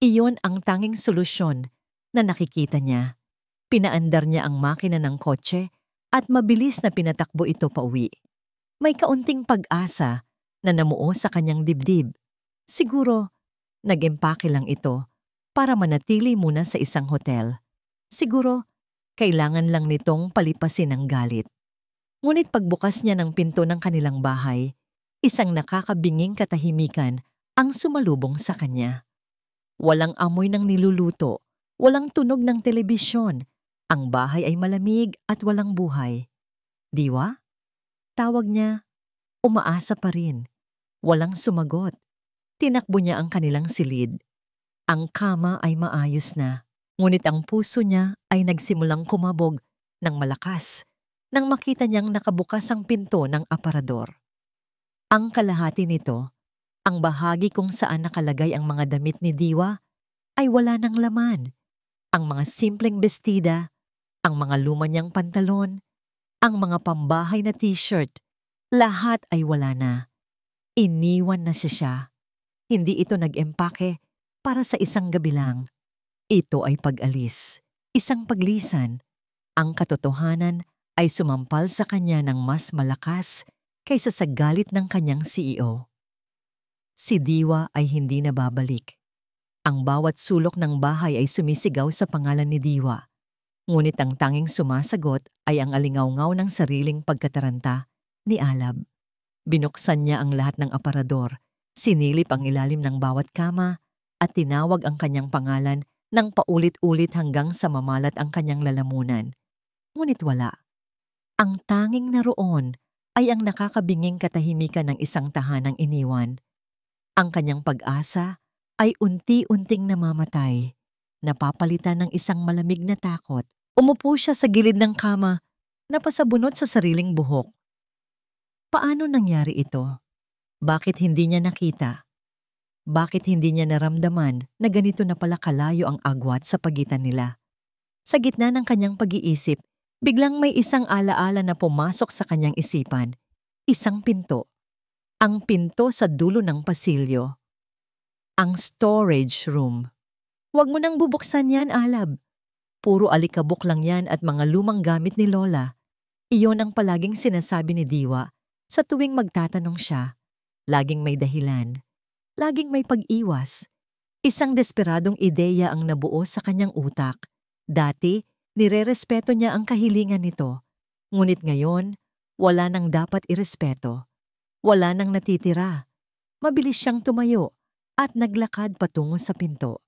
Iyon ang tanging solusyon na nakikita niya. Pinaandar niya ang makina ng kotse at mabilis na pinatakbo ito pauwi. May kaunting pag-asa na namuo sa kanyang dibdib. Siguro, nag-empake lang ito para manatili muna sa isang hotel. Siguro, kailangan lang nitong palipasin ang galit. Ngunit pagbukas niya ng pinto ng kanilang bahay, isang nakakabinging katahimikan ang sumalubong sa kanya. Walang amoy ng niluluto, walang tunog ng telebisyon. Ang bahay ay malamig at walang buhay. Diwa? Tawag niya. Umaasa pa rin. Walang sumagot. Tinakbo niya ang kanilang silid. Ang kama ay maayos na, ngunit ang puso niya ay nagsimulang kumabog ng malakas nang makita niyang nakabukas ang pinto ng aparador. Ang kalahati nito, ang bahagi kung saan nakalagay ang mga damit ni Diwa, ay wala ng laman. Ang mga simpleng bestida, ang mga luma niyang pantalon, ang mga pambahay na t-shirt, lahat ay wala na. Iniwan na siya. Hindi ito nag-empake para sa isang gabi lang. Ito ay pag-alis, isang paglisan. Ang katotohanan ay sumampal sa kanya ng mas malakas kaysa sa galit ng kanyang CEO. Si Diwa ay hindi na babalik. Ang bawat sulok ng bahay ay sumisigaw sa pangalan ni Diwa. Ngunit ang tanging sumasagot ay ang alingawngaw ng sariling pagkataranta ni Alab. Binuksan niya ang lahat ng aparador, sinilip ang ilalim ng bawat kama at tinawag ang kanyang pangalan ng paulit-ulit hanggang sa mamalat ang kanyang lalamunan. Ngunit wala. Ang tanging naroon ay ang nakakabinging katahimikan ng isang tahanang iniwan. Ang kanyang pag-asa ay unti-unting namamatay, napapalitan ng isang malamig na takot. Umupo siya sa gilid ng kama, napasabunot sa sariling buhok. Paano nangyari ito? Bakit hindi niya nakita? Bakit hindi niya naramdaman na ganito na pala kalayo ang agwat sa pagitan nila? Sa gitna ng kanyang pag-iisip, biglang may isang alaala na pumasok sa kanyang isipan. Isang pinto. Ang pinto sa dulo ng pasilyo. Ang storage room. Huwag mo nang bubuksan yan, Alab. Puro alikabok lang yan at mga lumang gamit ni Lola. Iyon ang palaging sinasabi ni Diwa sa tuwing magtatanong siya. Laging may dahilan. Laging may pag-iwas. Isang desperadong ideya ang nabuo sa kanyang utak. Dati, nirerespeto niya ang kahilingan nito. Ngunit ngayon, wala nang dapat irespeto. Wala nang natitira. Mabilis siyang tumayo at naglakad patungo sa pinto.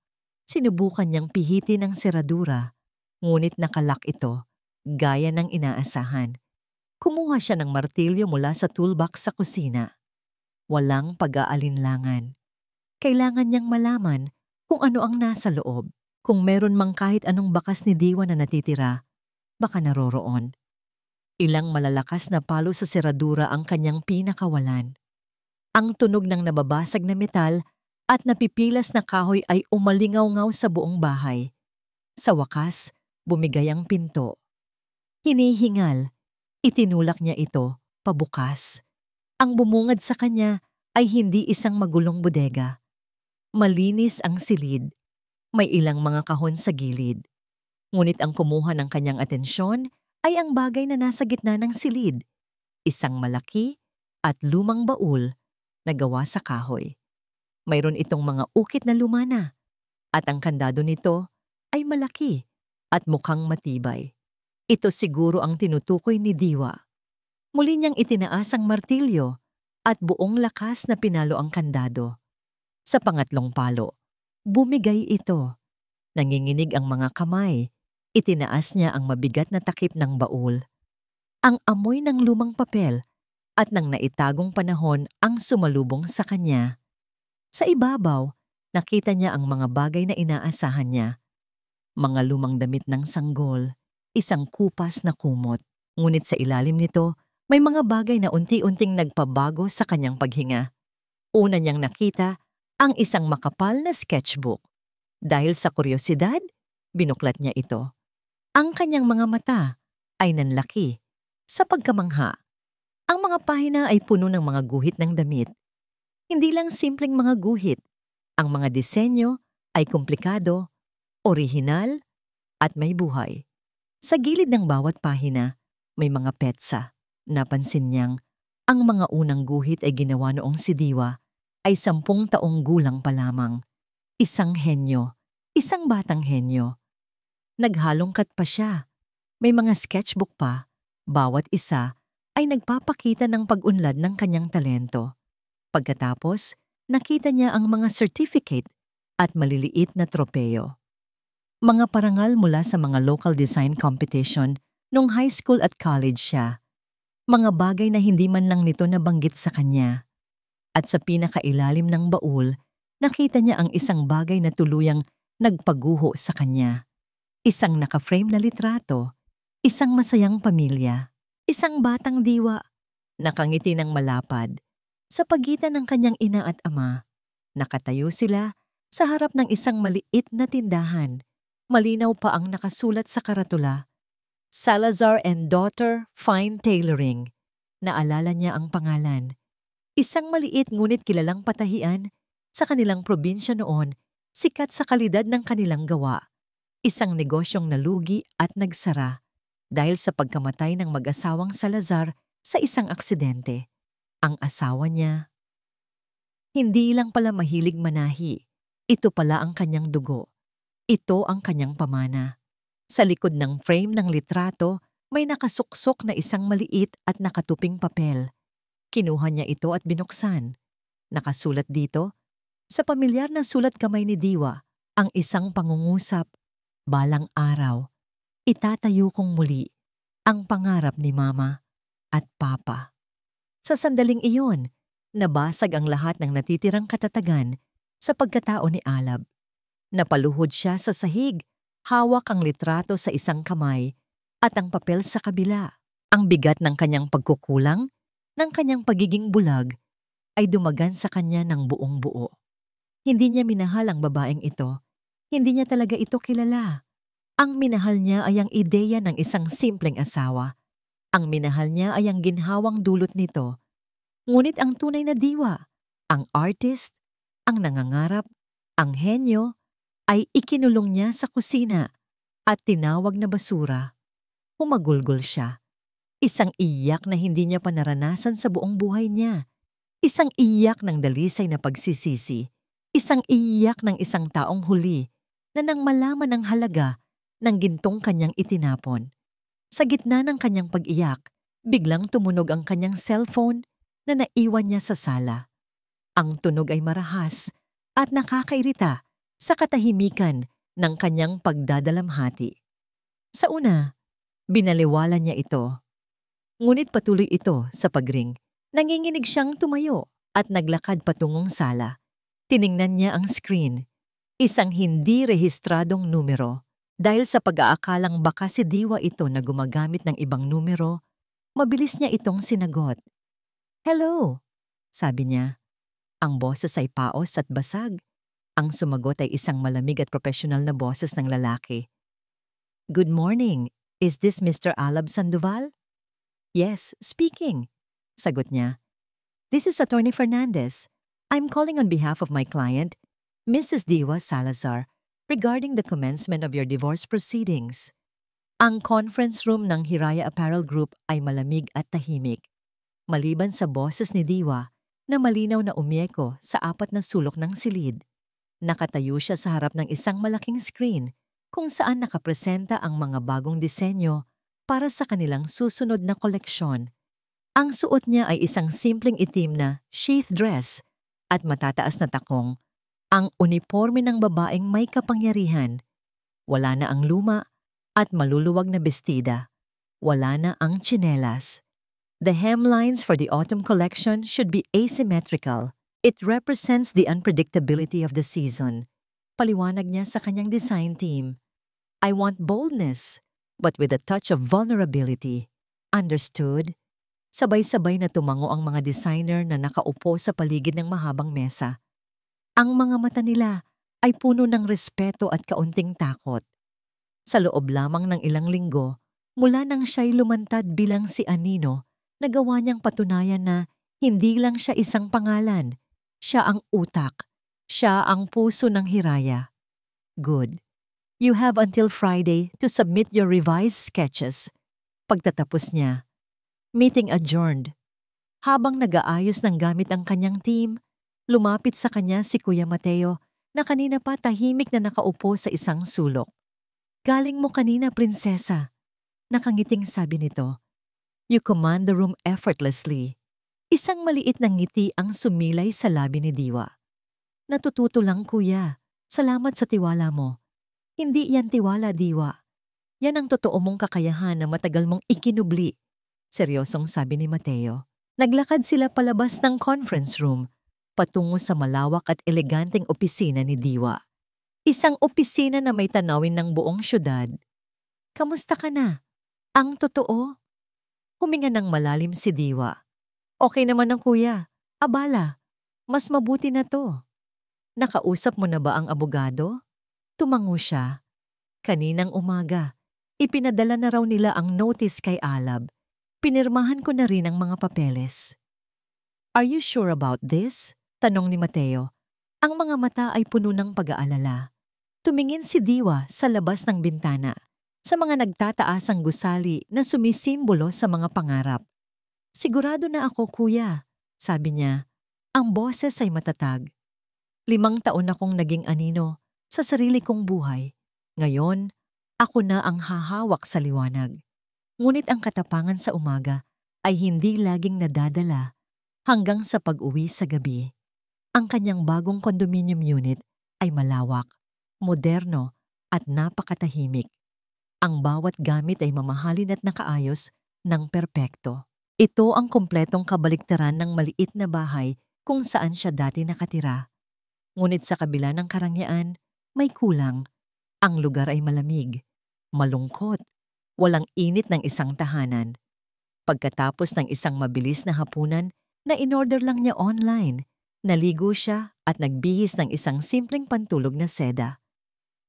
Sinubukan niyang pihitin ang seradura, ngunit nakalak ito, gaya ng inaasahan. Kumuha siya ng martilyo mula sa toolbox sa kusina. Walang pag-aalinlangan. Kailangan niyang malaman kung ano ang nasa loob. Kung meron mang kahit anong bakas ni Diwa na natitira, baka naroroon. Ilang malalakas na palo sa seradura ang kanyang pinakawalan. Ang tunog ng nababasag na metal at napipilas na kahoy ay umalingaw-ngaw sa buong bahay. Sa wakas, bumigay ang pinto. Hinihingal, itinulak niya ito pabukas. Ang bumungad sa kanya ay hindi isang magulong bodega. Malinis ang silid. May ilang mga kahon sa gilid. Ngunit ang kumuha ng kanyang atensyon ay ang bagay na nasa gitna ng silid. Isang malaki at lumang baul na gawa sa kahoy. Mayroon itong mga ukit na lumana at ang kandado nito ay malaki at mukhang matibay. Ito siguro ang tinutukoy ni Diwa. Muli niyang itinaas ang martilyo at buong lakas na pinalo ang kandado. Sa pangatlong palo, bumigay ito. Nanginginig ang mga kamay. Itinaas niya ang mabigat na takip ng baul. Ang amoy ng lumang papel at ng naitagong panahon ang sumalubong sa kanya. Sa ibabaw, nakita niya ang mga bagay na inaasahan niya. Mga lumang damit ng sanggol, isang kupas na kumot. Ngunit sa ilalim nito, may mga bagay na unti-unting nagpabago sa kanyang paghinga. Una niyang nakita ang isang makapal na sketchbook. Dahil sa kuryosidad, binuklat niya ito. Ang kanyang mga mata ay nanlaki. Sa pagkamangha, ang mga pahina ay puno ng mga guhit ng damit. Hindi lang simpleng mga guhit. Ang mga disenyo ay komplikado, orihinal, at may buhay. Sa gilid ng bawat pahina, may mga petsa. Napansin niyang ang mga unang guhit ay ginawa noong si Diwa ay 10 taong gulang pa lamang. Isang henyo, isang batang henyo. Naghalongkat pa siya. May mga sketchbook pa. Bawat isa ay nagpapakita ng pag-unlad ng kanyang talento. Pagkatapos, nakita niya ang mga certificate at maliliit na tropeyo. Mga parangal mula sa mga local design competition nung high school at college siya. Mga bagay na hindi man lang nito nabanggit sa kanya. At sa pinakailalim ng baul, nakita niya ang isang bagay na tuluyang nagpaguho sa kanya. Isang naka-frame na litrato, isang masayang pamilya, isang batang diwa, nakangiti ng malapad. Sa pagitan ng kanyang ina at ama, nakatayo sila sa harap ng isang maliit na tindahan. Malinaw pa ang nakasulat sa karatula, Salazar and Daughter Fine Tailoring. Naalala niya ang pangalan. Isang maliit ngunit kilalang patahian sa kanilang probinsya noon, sikat sa kalidad ng kanilang gawa. Isang negosyong nalugi at nagsara dahil sa pagkamatay ng mag-asawang Salazar sa isang aksidente. Ang asawa niya, hindi lang pala mahilig manahi. Ito pala ang kanyang dugo. Ito ang kanyang pamana. Sa likod ng frame ng litrato, may nakasuksok na isang maliit at nakatuping papel. Kinuha niya ito at binuksan. Nakasulat dito, sa pamilyar na sulat kamay ni Diwa, ang isang pangungusap. Balang araw, itatayo kong muli ang pangarap ni Mama at Papa. Sa sandaling iyon, nabasag ang lahat ng natitirang katatagan sa pagkatao ni Alab. Napaluhod siya sa sahig, hawak ang litrato sa isang kamay at ang papel sa kabila. Ang bigat ng kanyang pagkukulang, ng kanyang pagiging bulag, ay dumagan sa kanya ng buong buo. Hindi niya minahal ang babaeng ito. Hindi niya talaga ito kilala. Ang minahal niya ay ang ideya ng isang simpleng asawa. Ang minahal niya ay ang ginhawang dulot nito. Ngunit ang tunay na diwa, ang artist, ang nangangarap, ang henyo, ay ikinulong niya sa kusina at tinawag na basura. Humagulgol siya. Isang iyak na hindi niya pa naranasan sa buong buhay niya. Isang iyak ng dalisay na pagsisisi. Isang iyak ng isang taong huli na nang malaman ang halaga ng gintong kanyang itinapon. Sa gitna ng kanyang pag-iyak, biglang tumunog ang kanyang cellphone na naiwan niya sa sala. Ang tunog ay marahas at nakakairita sa katahimikan ng kanyang pagdadalamhati. Sa una, binaliwala niya ito. Ngunit patuloy ito sa pagring. Nanginginig siyang tumayo at naglakad patungong sala. Tiningnan niya ang screen. Isang hindi rehistradong numero. Dahil sa pag-aakalang baka si Diwa ito na gumagamit ng ibang numero, mabilis niya itong sinagot. "Hello," sabi niya. Ang boses ay paos at basag. Ang sumagot ay isang malamig at profesional na boses ng lalaki. "Good morning. Is this Mr. Alab Sandoval?" "Yes, speaking," sagot niya. "This is Attorney Fernandez. I'm calling on behalf of my client, Mrs. Diwa Salazar, regarding the commencement of your divorce proceedings." Ang conference room ng Hiraya Apparel Group ay malamig at tahimik. Maliban sa boses ni Diwa na malinaw na umieko sa 4 na sulok ng silid. Nakatayo siya sa harap ng isang malaking screen kung saan nakapresenta ang mga bagong disenyo para sa kanilang susunod na koleksyon. Ang suot niya ay isang simpleng itim na sheath dress at matataas na takong, ang uniforme ng babaeng may kapangyarihan. Wala na ang luma at maluluwag na bestida. Wala na ang tsinelas. The hemlines for the autumn collection should be asymmetrical. It represents the unpredictability of the season. Paliwanag niya sa kanyang design team. I want boldness, but with a touch of vulnerability. Understood? Sabay-sabay na tumango ang mga designer na nakaupo sa paligid ng mahabang mesa. Ang mga mata nila ay puno ng respeto at kaunting takot. Sa loob lamang ng ilang linggo, mula nang siya'y lumantad bilang si Anino, nagawa niyang patunayan na hindi lang siya isang pangalan. Siya ang utak. Siya ang puso ng Hiraya. Good. You have until Friday to submit your revised sketches. Pagtatapos niya, meeting adjourned. Habang nag-aayos ng gamit ang kanyang team, lumapit sa kanya si Kuya Mateo na kanina pa tahimik na nakaupo sa isang sulok. Galing mo kanina, prinsesa. Nakangiting sabi nito. You command the room effortlessly. Isang maliit na ngiti ang sumilay sa labi ni Diwa. Natututo lang, kuya. Salamat sa tiwala mo. Hindi yan tiwala, Diwa. Yan ang totoo mong kakayahan na matagal mong ikinubli. Seryosong sabi ni Mateo. Naglakad sila palabas ng conference room, patungo sa malawak at eleganteng opisina ni Diwa. Isang opisina na may tanawin ng buong syudad. Kamusta ka na? Ang totoo? Huminga ng malalim si Diwa. Okay naman ang kuya. Abala, mas mabuti na to. Nakausap mo na ba ang abogado? Tumango siya. Kaninang umaga, ipinadala na raw nila ang notice kay Alab. Pinirmahan ko na rin ang mga papeles. Are you sure about this? Tanong ni Mateo. Ang mga mata ay puno ng pag-aalala. Tumingin si Diwa sa labas ng bintana, sa mga nagtataasang gusali na sumisimbolo sa mga pangarap. Sigurado na ako, kuya, sabi niya. Ang boses ay matatag. 5 taon akong naging anino sa sarili kong buhay. Ngayon, ako na ang hahawak sa liwanag. Ngunit ang katapangan sa umaga ay hindi laging nadadala hanggang sa pag-uwi sa gabi. Ang kanyang bagong condominium unit ay malawak, moderno at napakatahimik. Ang bawat gamit ay mamahalin at nakaayos ng perpekto. Ito ang kumpletong kabaliktaran ng maliit na bahay kung saan siya dati nakatira. Ngunit sa kabila ng karangyaan, may kulang. Ang lugar ay malamig, malungkot, walang init ng isang tahanan. Pagkatapos ng isang mabilis na hapunan na in-order lang niya online, naligo siya at nagbihis ng isang simpleng pantulog na seda.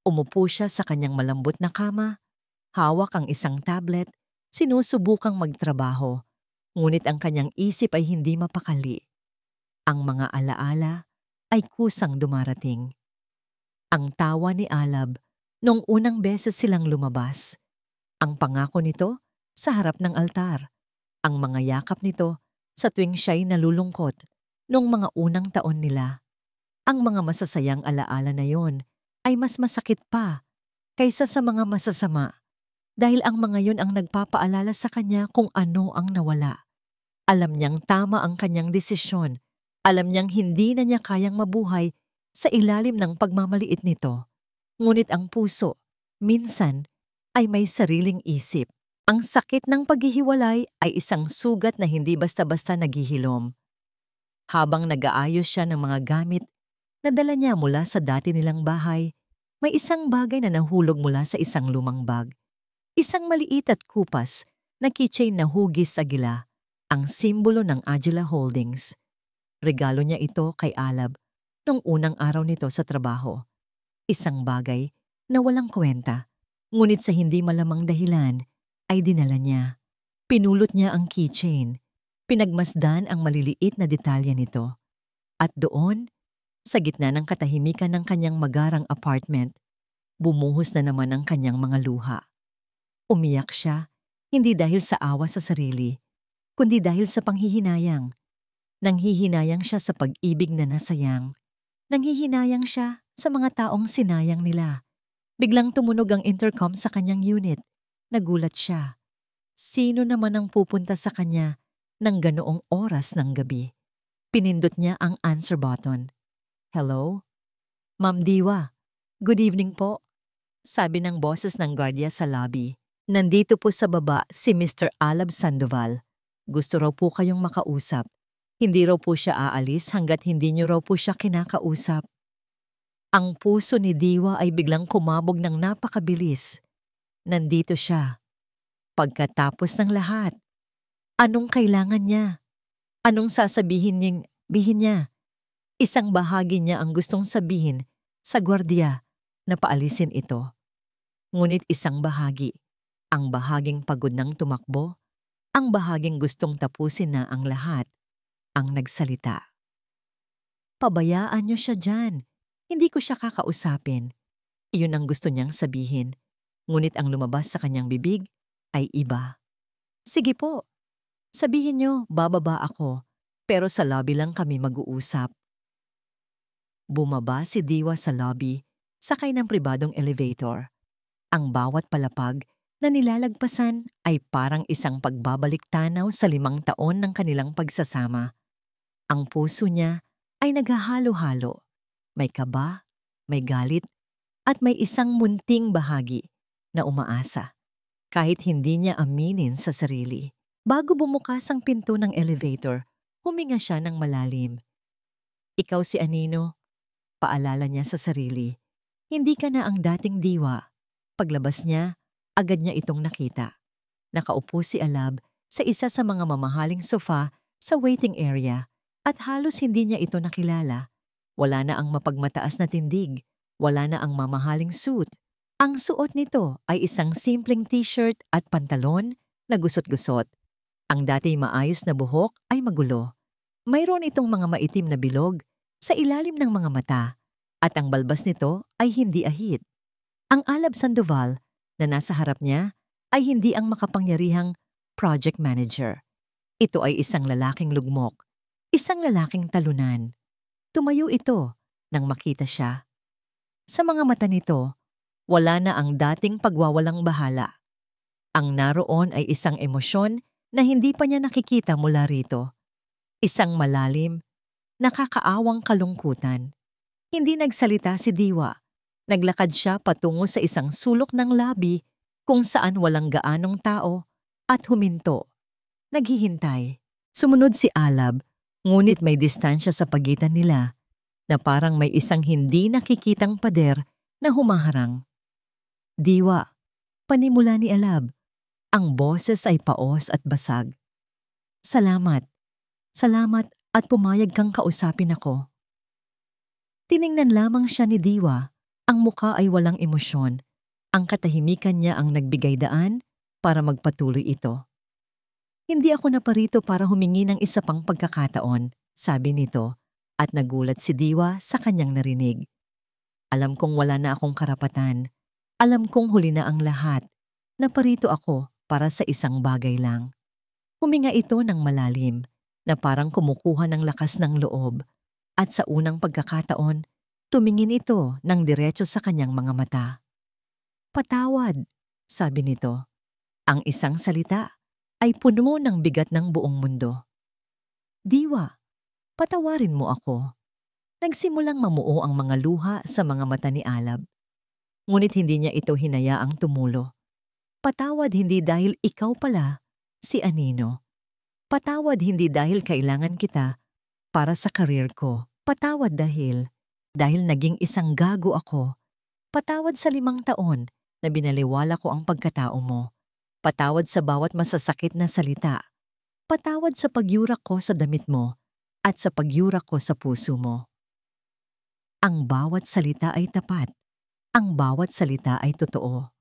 Umupo siya sa kanyang malambot na kama, hawak ang isang tablet, sinusubukang magtrabaho, ngunit ang kanyang isip ay hindi mapakali. Ang mga alaala ay kusang dumarating. Ang tawa ni Alab nung unang beses silang lumabas. Ang pangako nito sa harap ng altar. Ang mga yakap nito sa tuwing siya'y nalulungkot nung mga unang taon nila. Ang mga masasayang alaala na yon ay mas masakit pa kaysa sa mga masasama dahil ang mga yon ang nagpapaalala sa kanya kung ano ang nawala. Alam niyang tama ang kanyang desisyon. Alam niyang hindi na niya kayang mabuhay sa ilalim ng pagmamaliit nito. Ngunit ang puso, minsan, ay may sariling isip. Ang sakit ng paghihiwalay ay isang sugat na hindi basta-basta naghihilom. Habang nag-aayos siya ng mga gamit na dala niya mula sa dati nilang bahay, may isang bagay na nahulog mula sa isang lumang bag. Isang maliit at kupas na keychain na hugis sa gila, ang simbolo ng Agila Holdings. Regalo niya ito kay Alab nung unang araw nito sa trabaho. Isang bagay na walang kwenta. Ngunit sa hindi malamang dahilan, ay dinala niya. Pinulot niya ang keychain. Pinagmasdan ang maliliit na detalye nito. At doon, sa gitna ng katahimikan ng kanyang magarang apartment, bumuhos na naman ang kanyang mga luha. Umiyak siya, hindi dahil sa awa sa sarili, kundi dahil sa panghihinayang. Nanghihinayang siya sa pag-ibig na nasayang. Nanghihinayang siya sa mga taong sinayang nila. Biglang tumunog ang intercom sa kanyang unit. Nagulat siya. Sino naman ang pupunta sa kanya ng ganoong oras ng gabi. Pinindot niya ang answer button. Hello? Ma'am Diwa, good evening po. Sabi ng boses ng guardia sa lobby. Nandito po sa baba si Mr. Alab Sandoval. Gusto raw po kayong makausap. Hindi raw po siya aalis hanggat hindi niyo raw po siya kinakausap. Ang puso ni Diwa ay biglang kumabog ng napakabilis. Nandito siya. Pagkatapos ng lahat, anong kailangan niya? Anong sasabihin niya? Isang bahagi niya ang gustong sabihin sa gwardiya na paalisin ito. Ngunit isang bahagi, ang bahaging pagod ng tumakbo, ang bahaging gustong tapusin na ang lahat, ang nagsalita. Pabayaan niyo siya dyan. Hindi ko siya kakausapin. Iyon ang gusto niyang sabihin. Ngunit ang lumabas sa kanyang bibig ay iba. Sige po. Sabihin niyo, bababa ako. Pero sa lobby lang kami mag-uusap. Bumaba si Diwa sa lobby, sakay ng pribadong elevator. Ang bawat palapag na nilalagpasan ay parang isang pagbabalik tanaw sa 5 taon ng kanilang pagsasama. Ang puso niya ay naghahalo-halo. May kaba, may galit, at may isang munting bahagi na umaasa, kahit hindi niya aminin sa sarili. Bago bumukas ang pinto ng elevator, huminga siya ng malalim. Ikaw si Anino, paalala niya sa sarili. Hindi ka na ang dating Diwa. Paglabas niya, agad niya itong nakita. Nakaupo si Alab sa isa sa mga mamahaling sofa sa waiting area at halos hindi niya ito nakilala. Wala na ang mapagmataas na tindig, wala na ang mamahaling suit. Ang suot nito ay isang simpleng t-shirt at pantalon na gusot-gusot. Ang dati maayos na buhok ay magulo. Mayroon itong mga maitim na bilog sa ilalim ng mga mata at ang balbas nito ay hindi ahit. Ang Alab Sandoval na nasa harap niya ay hindi ang makapangyarihang project manager. Ito ay isang lalaking lugmok, isang lalaking talunan. Tumayo ito nang makita siya. Sa mga mata nito, wala na ang dating pagwawalang bahala. Ang naroon ay isang emosyon na hindi pa niya nakikita mula rito. Isang malalim, nakakaawang kalungkutan. Hindi nagsalita si Diwa. Naglakad siya patungo sa isang sulok ng lobby kung saan walang gaanong tao at huminto. Naghihintay. Sumunod si Alab, ngunit may distansya sa pagitan nila na parang may isang hindi nakikitang pader na humaharang. Diwa, panimula ni Alab. Ang boses ay paos at basag. Salamat. Salamat at pumayag kang kausapin ako. Tiningnan lamang siya ni Diwa. Ang muka ay walang emosyon. Ang katahimikan niya ang nagbigay daan para magpatuloy ito. Hindi ako naparito para humingi ng isa pang pagkakataon, sabi nito, at nagulat si Diwa sa kanyang narinig. Alam kong wala na akong karapatan. Alam kong huli na ang lahat. Naparito ako para sa isang bagay lang. Huminga ito ng malalim, na parang kumukuha ng lakas ng loob, at sa unang pagkakataon, tumingin ito ng diretso sa kanyang mga mata. Patawad, sabi nito. Ang isang salita ay puno ng bigat ng buong mundo. Diwa, patawarin mo ako. Nagsimulang mamuo ang mga luha sa mga mata ni Alab. Ngunit hindi niya ito hinayaang tumulo. Patawad hindi dahil ikaw pala, si Anino. Patawad hindi dahil kailangan kita para sa karir ko. Patawad dahil naging isang gago ako. Patawad sa 5 taon na binaliwala ko ang pagkatao mo. Patawad sa bawat masasakit na salita. Patawad sa pagyurak ko sa damit mo at sa pagyurak ko sa puso mo. Ang bawat salita ay tapat. Ang bawat salita ay totoo.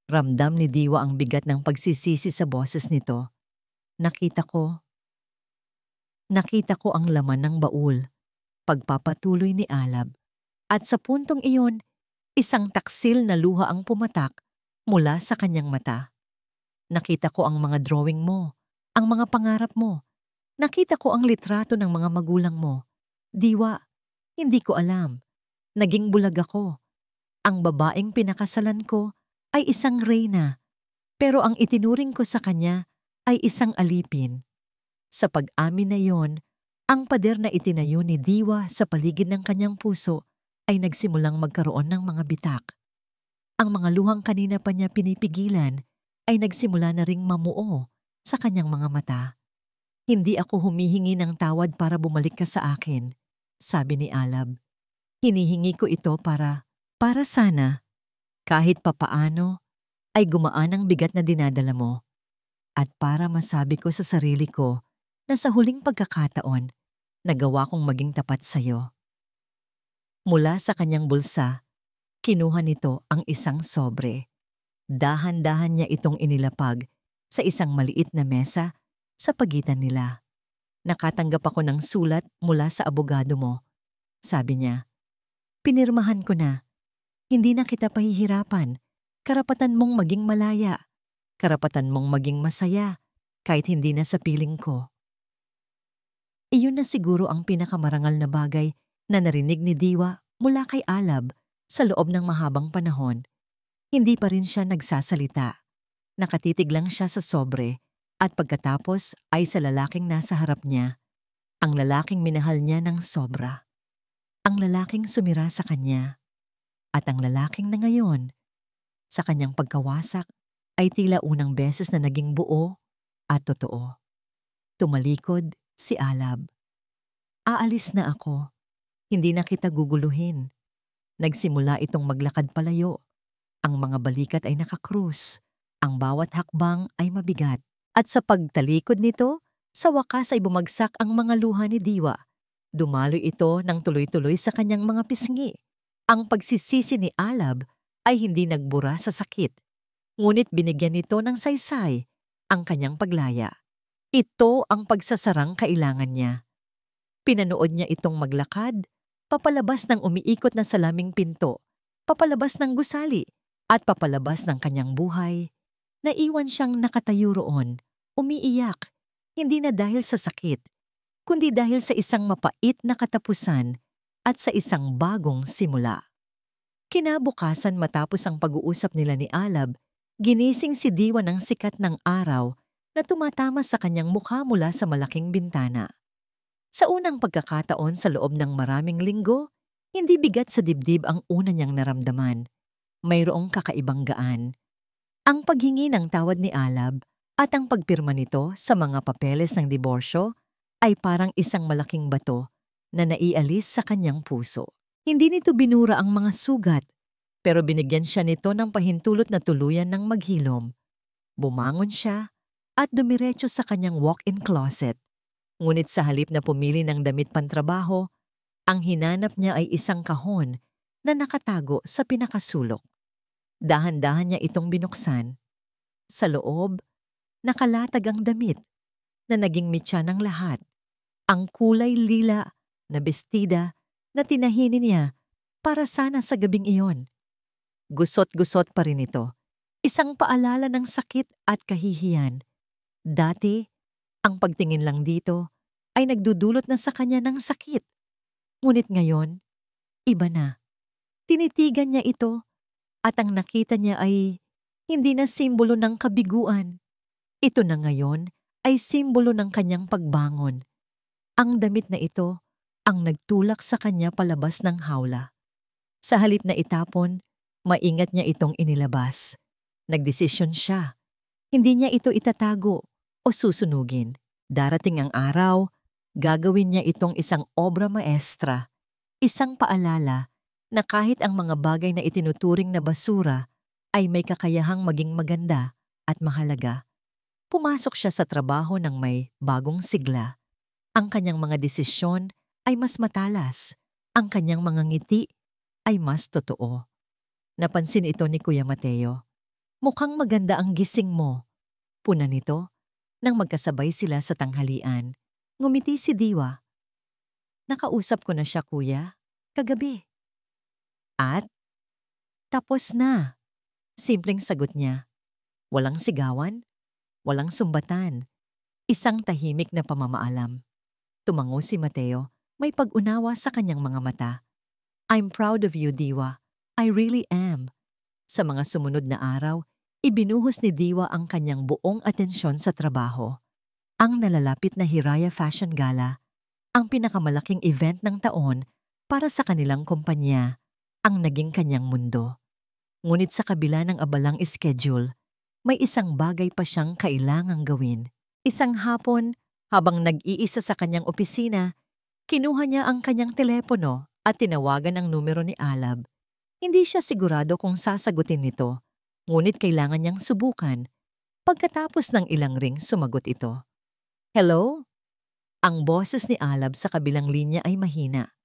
Ramdam ni Diwa ang bigat ng pagsisisi sa boses nito. Nakita ko ang laman ng baul. Pagpapatuloy ni Alab. At sa puntong iyon, isang taksil na luha ang pumatak mula sa kanyang mata. Nakita ko ang mga drawing mo, ang mga pangarap mo. Nakita ko ang litrato ng mga magulang mo. Diwa, hindi ko alam. Naging bulag ako. Ang babaeng pinakasalan ko ay isang reyna, pero ang itinuring ko sa kanya ay isang alipin. Sa pag-amin na yon, ang pader na itinayo ni Diwa sa paligid ng kanyang puso ay nagsimulang magkaroon ng mga bitak. Ang mga luhang kanina pa niya pinipigilan ay nagsimula na ring mamuo sa kanyang mga mata. Hindi ako humihingi ng tawad para bumalik ka sa akin, sabi ni Alab. Hinihingi ko ito para sana, kahit papaano, ay gumaan ang bigat na dinadala mo. At para masabi ko sa sarili ko na sa huling pagkakataon, nagawa kong maging tapat sa'yo. Mula sa kanyang bulsa, kinuha nito ang isang sobre. Dahan-dahan niya itong inilapag sa isang maliit na mesa sa pagitan nila. Nakatanggap ako ng sulat mula sa abogado mo. Sabi niya, pinirmahan ko na. Hindi na kita pahihirapan. Karapatan mong maging malaya. Karapatan mong maging masaya kahit hindi na sa piling ko. Iyon na siguro ang pinakamarangal na bagay na narinig ni Diwa mula kay Alab sa loob ng mahabang panahon. Hindi pa rin siya nagsasalita. Nakatitig lang siya sa sobre at pagkatapos ay sa lalaking nasa harap niya. Ang lalaking minahal niya ng sobra. Ang lalaking sumira sa kanya. At ang lalaking na ngayon, sa kanyang pagkawasak, ay tila unang beses na naging buo at totoo. Tumalikod si Alab. Aalis na ako. Hindi na kita guguluhin. Nagsimula itong maglakad palayo. Ang mga balikat ay nakakrus. Ang bawat hakbang ay mabigat. At sa pagtalikod nito, sa wakas ay bumagsak ang mga luha ni Diwa. Dumaloy ito ng tuloy-tuloy sa kanyang mga pisngi. Ang pagsisisi ni Alab ay hindi nagbura sa sakit. Ngunit binigyan nito ng saysay ang kanyang paglaya. Ito ang pagsasarang kailangan niya. Pinanood niya itong maglakad, papalabas ng umiikot na salaming pinto, papalabas ng gusali, at papalabas ng kanyang buhay. Naiwan siyang nakatayo roon, umiiyak, hindi na dahil sa sakit, kundi dahil sa isang mapait na katapusan at sa isang bagong simula. Kinabukasan matapos ang pag-uusap nila ni Alab, ginising si Diwa ng sikat ng araw na tumatama sa kanyang mukha mula sa malaking bintana. Sa unang pagkakataon sa loob ng maraming linggo, hindi bigat sa dibdib ang una niyang naramdaman. Mayroong kakaibang gaan. Ang paghingi ng tawad ni Alab at ang pagpirma nito sa mga papeles ng diborsyo ay parang isang malaking bato na naialis sa kanyang puso. Hindi nito binura ang mga sugat, pero binigyan siya nito ng pahintulot na tuluyan ng maghilom. Bumangon siya at dumiretso sa kanyang walk-in closet. Ngunit sa halip na pumili ng damit pantrabaho, ang hinanap niya ay isang kahon na nakatago sa pinakasulok. Dahan-dahan niya itong binuksan. Sa loob, nakalatag ang damit na naging mitya ng lahat. Ang kulay lila na bestida na tinahini niya para sana sa gabing iyon. Gusot-gusot pa rin ito. Isang paalala ng sakit at kahihiyan. Dati, ang pagtingin lang dito ay nagdudulot na sa kanya ng sakit. Ngunit ngayon, iba na. Tinitigan niya ito at ang nakita niya ay hindi na simbolo ng kabiguan. Ito na ngayon ay simbolo ng kanyang pagbangon. Ang damit na ito ang nagtulak sa kanya palabas ng hawla. Sa halip na itapon, maingat niya itong inilabas. Nagdesisyon siya. Hindi niya ito itatago o susunugin. Darating ang araw, gagawin niya itong isang obra maestra, isang paalala na kahit ang mga bagay na itinuturing na basura ay may kakayahang maging maganda at mahalaga. Pumasok siya sa trabaho ng may bagong sigla. Ang kanyang mga desisyon ay mas matalas. Ang kanyang mga ngiti ay mas totoo. Napansin ito ni Kuya Mateo. Mukhang maganda ang gising mo. Puna nito nang magkasabay sila sa tanghalian. Ngumiti si Diwa. Nakausap ko na siya, Kuya, kagabi. At? Tapos na. Simpleng sagot niya. Walang sigawan, walang sumbatan. Isang tahimik na pamamaalam. Tumango si Mateo, may pag-unawa sa kanyang mga mata. I'm proud of you, Diwa. I really am. Sa mga sumunod na araw, ibinuhos ni Diwa ang kanyang buong atensyon sa trabaho. Ang nalalapit na Hiraya Fashion Gala, ang pinakamalaking event ng taon para sa kanilang kumpanya, ang naging kanyang mundo. Ngunit sa kabila ng abalang schedule, may isang bagay pa siyang kailangang gawin. Isang hapon, habang nag-iisa sa kanyang opisina, kinuha niya ang kanyang telepono at tinawagan ang numero ni Alab. Hindi siya sigurado kung sasagutin nito, ngunit kailangan niyang subukan. Pagkatapos ng ilang ring, sumagot ito. Hello? Ang boses ni Alab sa kabilang linya ay mahina.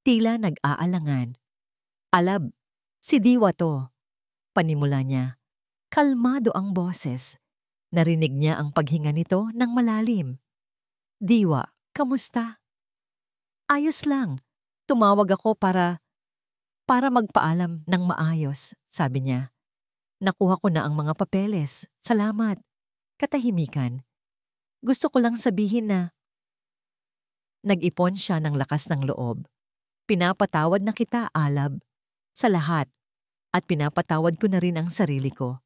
Tila nag-aalangan. Alab, si Diwa to. Panimula niya. Kalmado ang boses. Narinig niya ang paghinga nito ng malalim. Diwa, kamusta? Ayos lang. Tumawag ako para magpaalam ng maayos, sabi niya. Nakuha ko na ang mga papeles. Salamat. Katahimikan. Gusto ko lang sabihin na nag-ipon siya ng lakas ng loob. Pinapatawad na kita, Alab, sa lahat. At pinapatawad ko na rin ang sarili ko.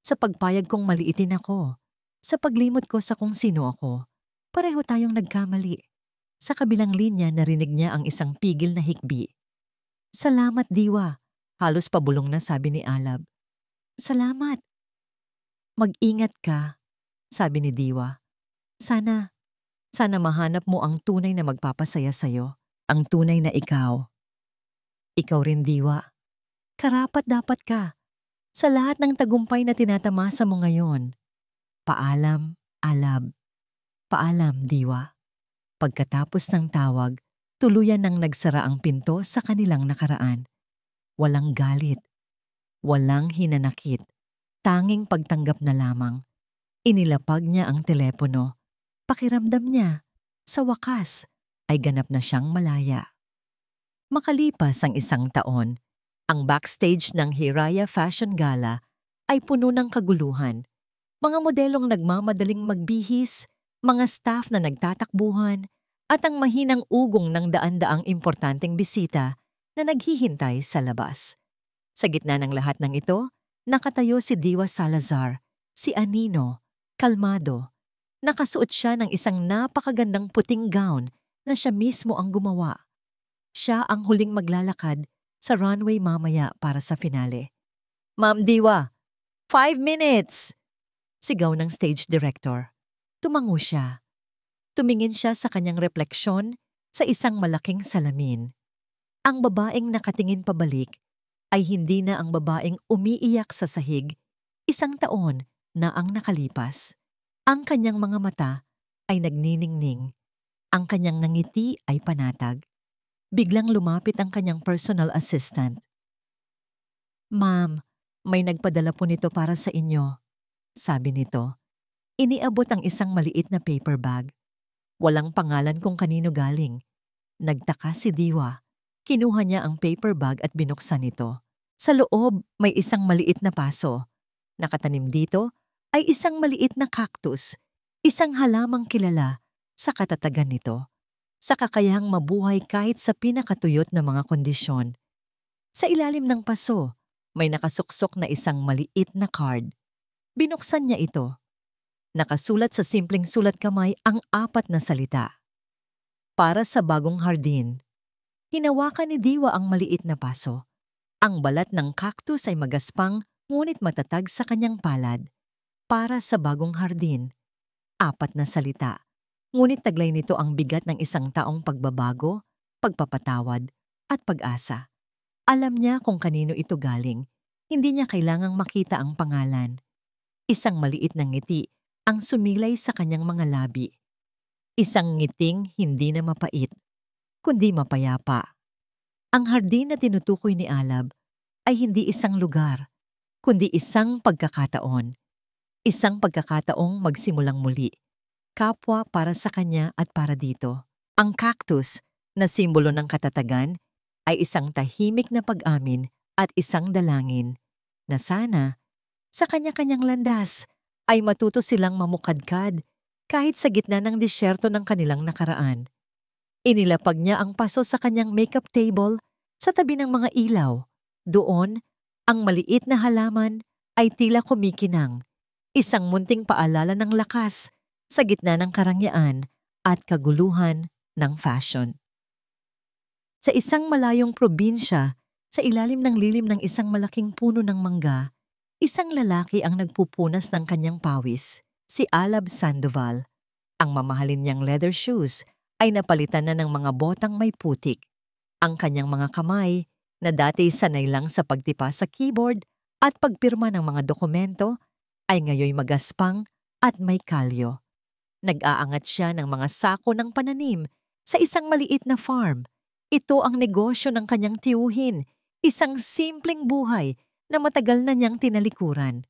Sa pagpayag kong maliitin ako. Sa paglimot ko sa kung sino ako. Pareho tayong nagkamali. Sa kabilang linya narinig niya ang isang pigil na hikbi. Salamat, Diwa. Halos pabulong na sabi ni Alab. Salamat. Mag-ingat ka, sabi ni Diwa. Sana mahanap mo ang tunay na magpapasaya sa'yo. Ang tunay na ikaw. Ikaw rin, Diwa. Karapat dapat ka. Sa lahat ng tagumpay na tinatamasa mo ngayon. Paalam, Alab. Paalam, Diwa. Pagkatapos ng tawag, tuluyan nang nagsara ang pinto sa kanilang nakaraan. Walang galit. Walang hinanakit. Tanging pagtanggap na lamang. Inilapag niya ang telepono. Pakiramdam niya, sa wakas, ay ganap na siyang malaya. Makalipas ang isang taon, ang backstage ng Hiraya Fashion Gala ay puno ng kaguluhan. Mga modelong nagmamadaling magbihis, mga staff na nagtatakbuhan, at ang mahinang ugong ng daan-daang importanteng bisita na naghihintay sa labas. Sa gitna ng lahat ng ito, nakatayo si Diwa Salazar, si Anino, kalmado. Nakasuot siya ng isang napakagandang puting gown na siya mismo ang gumawa. Siya ang huling maglalakad sa runway mamaya para sa finale. Ma'am Diwa, 5 minutes! Sigaw ng stage director. Tumango siya. Tumingin siya sa kanyang refleksyon sa isang malaking salamin. Ang babaeng nakatingin pabalik ay hindi na ang babaeng umiiyak sa sahig, 1 taon na ang nakalipas. Ang kanyang mga mata ay nagniningning. Ang kanyang ngiti ay panatag. Biglang lumapit ang kanyang personal assistant. Ma'am, may nagpadala po nito para sa inyo, sabi nito. Iniabot ang isang maliit na paper bag. Walang pangalan kung kanino galing. Nagtaka si Diwa. Kinuha niya ang paper bag at binuksan ito. Sa loob, may isang maliit na paso. Nakatanim dito ay isang maliit na cactus, isang halamang kilala sa katatagan nito, sa kakayahang mabuhay kahit sa pinakatuyot na mga kondisyon. Sa ilalim ng paso, may nakasuksok na isang maliit na card. Binuksan niya ito. Nakasulat sa simpleng sulat kamay ang 4 na salita. Para sa bagong hardin. Hinawakan ni Diwa ang maliit na paso. Ang balat ng cactus ay magaspang ngunit matatag sa kanyang palad. Para sa bagong hardin. 4 na salita. Ngunit taglay nito ang bigat ng isang taong pagbabago, pagpapatawad, at pag-asa. Alam niya kung kanino ito galing. Hindi niya kailangang makita ang pangalan. Isang maliit na ngiti ang sumilay sa kanyang mga labi. Isang ngiting hindi na mapait, kundi mapayapa. Ang hardin na tinutukoy ni Alab ay hindi isang lugar, kundi isang pagkakataon. Isang pagkakataong magsimulang muli. Kapwa para sa kanya at para dito. Ang cactus na simbolo ng katatagan ay isang tahimik na pag-amin at isang dalangin na sana sa kanya-kanyang landas ay matuto silang mamukadkad kahit sa gitna ng disyerto ng kanilang nakaraan. Inilapag niya ang paso sa kanyang makeup table sa tabi ng mga ilaw. Doon, ang maliit na halaman ay tila kumikinang, isang munting paalala ng lakas sa gitna ng karangyaan at kaguluhan ng fashion. Sa isang malayong probinsya, sa ilalim ng lilim ng isang malaking puno ng mangga, isang lalaki ang nagpupunas ng kanyang pawis, si Alab Sandoval. Ang mamahalin niyang leather shoes ay napalitan na ng mga botang may putik. Ang kanyang mga kamay, na dati sanay lang sa pagtipa sa keyboard at pagpirma ng mga dokumento, ay ngayoy magaspang at may kalyo. Nag-aangat siya ng mga sako ng pananim sa isang maliit na farm. Ito ang negosyo ng kanyang tiyuhin, isang simpleng buhay na matagal na niyang tinalikuran.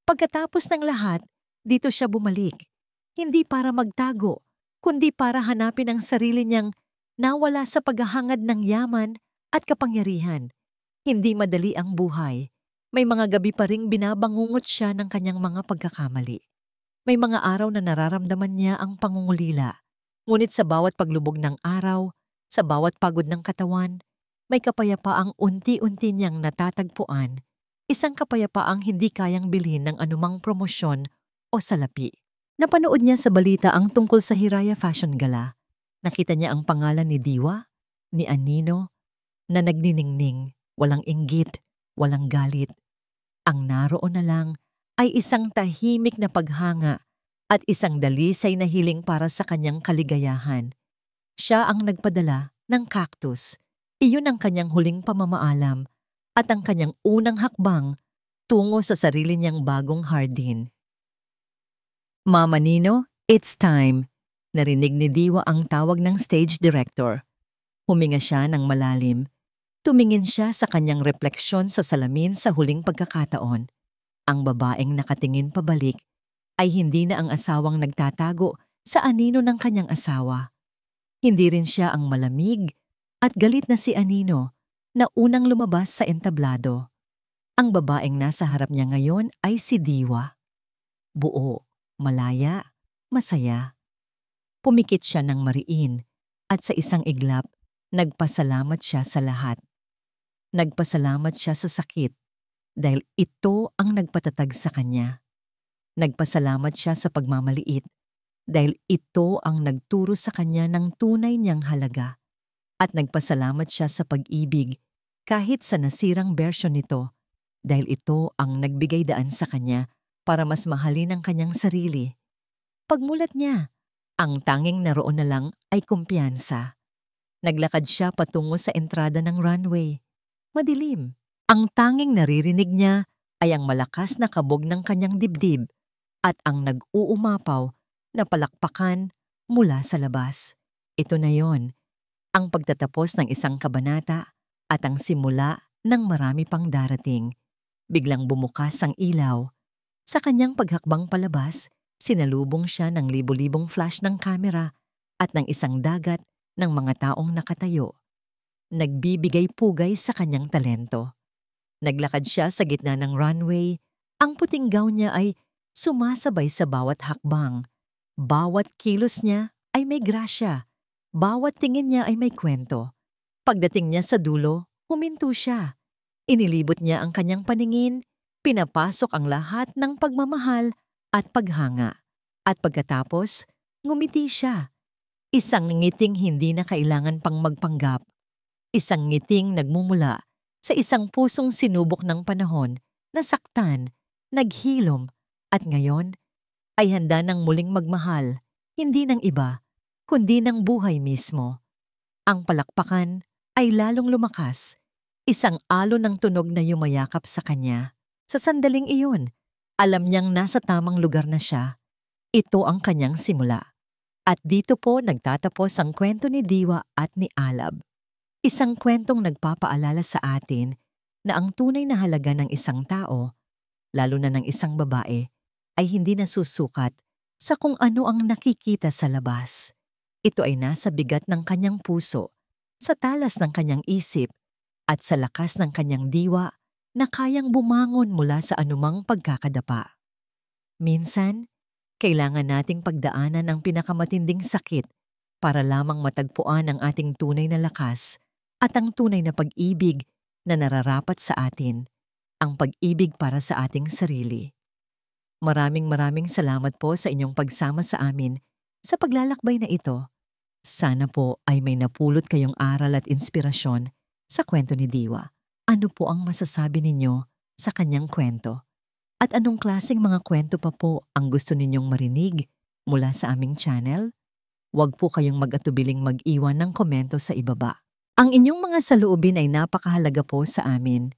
Pagkatapos ng lahat, dito siya bumalik. Hindi para magtago, kundi para hanapin ang sarili niyang nawala sa paghahangad ng yaman at kapangyarihan. Hindi madali ang buhay. May mga gabi pa ring binabangungot siya ng kanyang mga pagkakamali. May mga araw na nararamdaman niya ang pangungulila. Ngunit sa bawat paglubog ng araw, sa bawat pagod ng katawan, may kapayapaang unti-unti niyang natatagpuan. Isang kapayapaang hindi kayang bilhin ng anumang promosyon o salapi. Napanood niya sa balita ang tungkol sa Hiraya Fashion Gala. Nakita niya ang pangalan ni Diwa, ni Anino, na nagniningning, walang inggit, walang galit. Ang naroon na lang ay isang tahimik na paghanga at isang dalisay na hiling para sa kanyang kaligayahan. Siya ang nagpadala ng cactus. Iyon ang kanyang huling pamamaalam at ang kanyang unang hakbang tungo sa sarili niyang bagong hardin. Mama Nino, it's time. Narinig ni Diwa ang tawag ng stage director. Huminga siya ng malalim. Tumingin siya sa kanyang refleksyon sa salamin sa huling pagkakataon. Ang babaeng nakatingin pabalik ay hindi na ang asawang nagtatago sa anino ng kanyang asawa. Hindi rin siya ang malamig at galit na si Anino na unang lumabas sa entablado. Ang babaeng nasa harap niya ngayon ay si Diwa. Buo, malaya, masaya. Pumikit siya ng mariin at sa isang iglap, nagpasalamat siya sa lahat. Nagpasalamat siya sa sakit dahil ito ang nagpatatag sa kanya. Nagpasalamat siya sa pagmamaliit dahil ito ang nagturo sa kanya ng tunay niyang halaga. At nagpasalamat siya sa pag-ibig kahit sa nasirang bersyon nito dahil ito ang nagbigay daan sa kanya para mas mahalin ang kanyang sarili. Pagmulat niya, ang tanging naroon na lang ay kumpiyansa. Naglakad siya patungo sa entrada ng runway. Madilim. Ang tanging naririnig niya ay ang malakas na kabog ng kanyang dibdib at ang nag-uumapaw na palakpakan mula sa labas. Ito na yon, ang pagtatapos ng isang kabanata at ang simula ng marami pang darating. Biglang bumukas ang ilaw. Sa kanyang paghakbang palabas, sinalubong siya ng libo-libong flash ng kamera at ng isang dagat ng mga taong nakatayo. Nagbibigay pugay sa kanyang talento. Naglakad siya sa gitna ng runway. Ang puting gown niya ay sumasabay sa bawat hakbang. Bawat kilos niya ay may grasya. Bawat tingin niya ay may kwento. Pagdating niya sa dulo, huminto siya. Inilibot niya ang kanyang paningin, pinapasok ang lahat ng pagmamahal at paghanga. At pagkatapos, ngumiti siya. Isang ngiting hindi na kailangan pang magpanggap. Isang ngiting nagmumula sa isang pusong sinubok ng panahon, nasaktan, naghilom, at ngayon ay handa ng muling magmahal, hindi ng iba, kundi ng buhay mismo. Ang palakpakan ay lalong lumakas, isang alon ng tunog na yumayakap sa kanya. Sa sandaling iyon, alam niyang nasa tamang lugar na siya. Ito ang kanyang simula. At dito po nagtatapos ang kwento ni Diwa at ni Alab. Isang kwentong nagpapaalala sa atin na ang tunay na halaga ng isang tao, lalo na ng isang babae, ay hindi nasusukat sa kung ano ang nakikita sa labas. Ito ay nasa bigat ng kanyang puso, sa talas ng kanyang isip, at sa lakas ng kanyang diwa na kayang bumangon mula sa anumang pagkakadapa. Minsan, kailangan nating pagdaanan ang pinakamatinding sakit para lamang matagpuan ang ating tunay na lakas at ang tunay na pag-ibig na nararapat sa atin, ang pag-ibig para sa ating sarili. Maraming salamat po sa inyong pagsama sa amin sa paglalakbay na ito. Sana po ay may napulot kayong aral at inspirasyon sa kwento ni Diwa. Ano po ang masasabi ninyo sa kanyang kwento? At anong klaseng mga kwento pa po ang gusto ninyong marinig mula sa aming channel? Huwag po kayong mag-atubiling mag-iwan ng komento sa ibaba. Ang inyong mga saloobin ay napakahalaga po sa amin.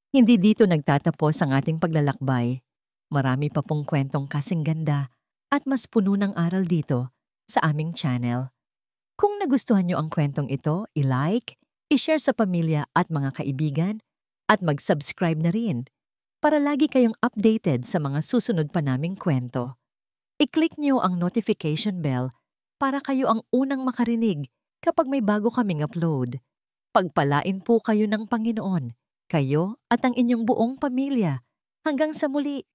Hindi dito nagtatapos ang ating paglalakbay. Marami pa pong kwentong kasing ganda at mas puno ng aral dito sa aming channel. Kung nagustuhan nyo ang kwentong ito, i-like, i-share sa pamilya at mga kaibigan, at mag-subscribe na rin para lagi kayong updated sa mga susunod pa naming kwento. I-click nyo ang notification bell para kayo ang unang makarinig kapag may bago kaming upload. Pagpalain po kayo ng Panginoon, kayo at ang inyong buong pamilya. Hanggang sa muli!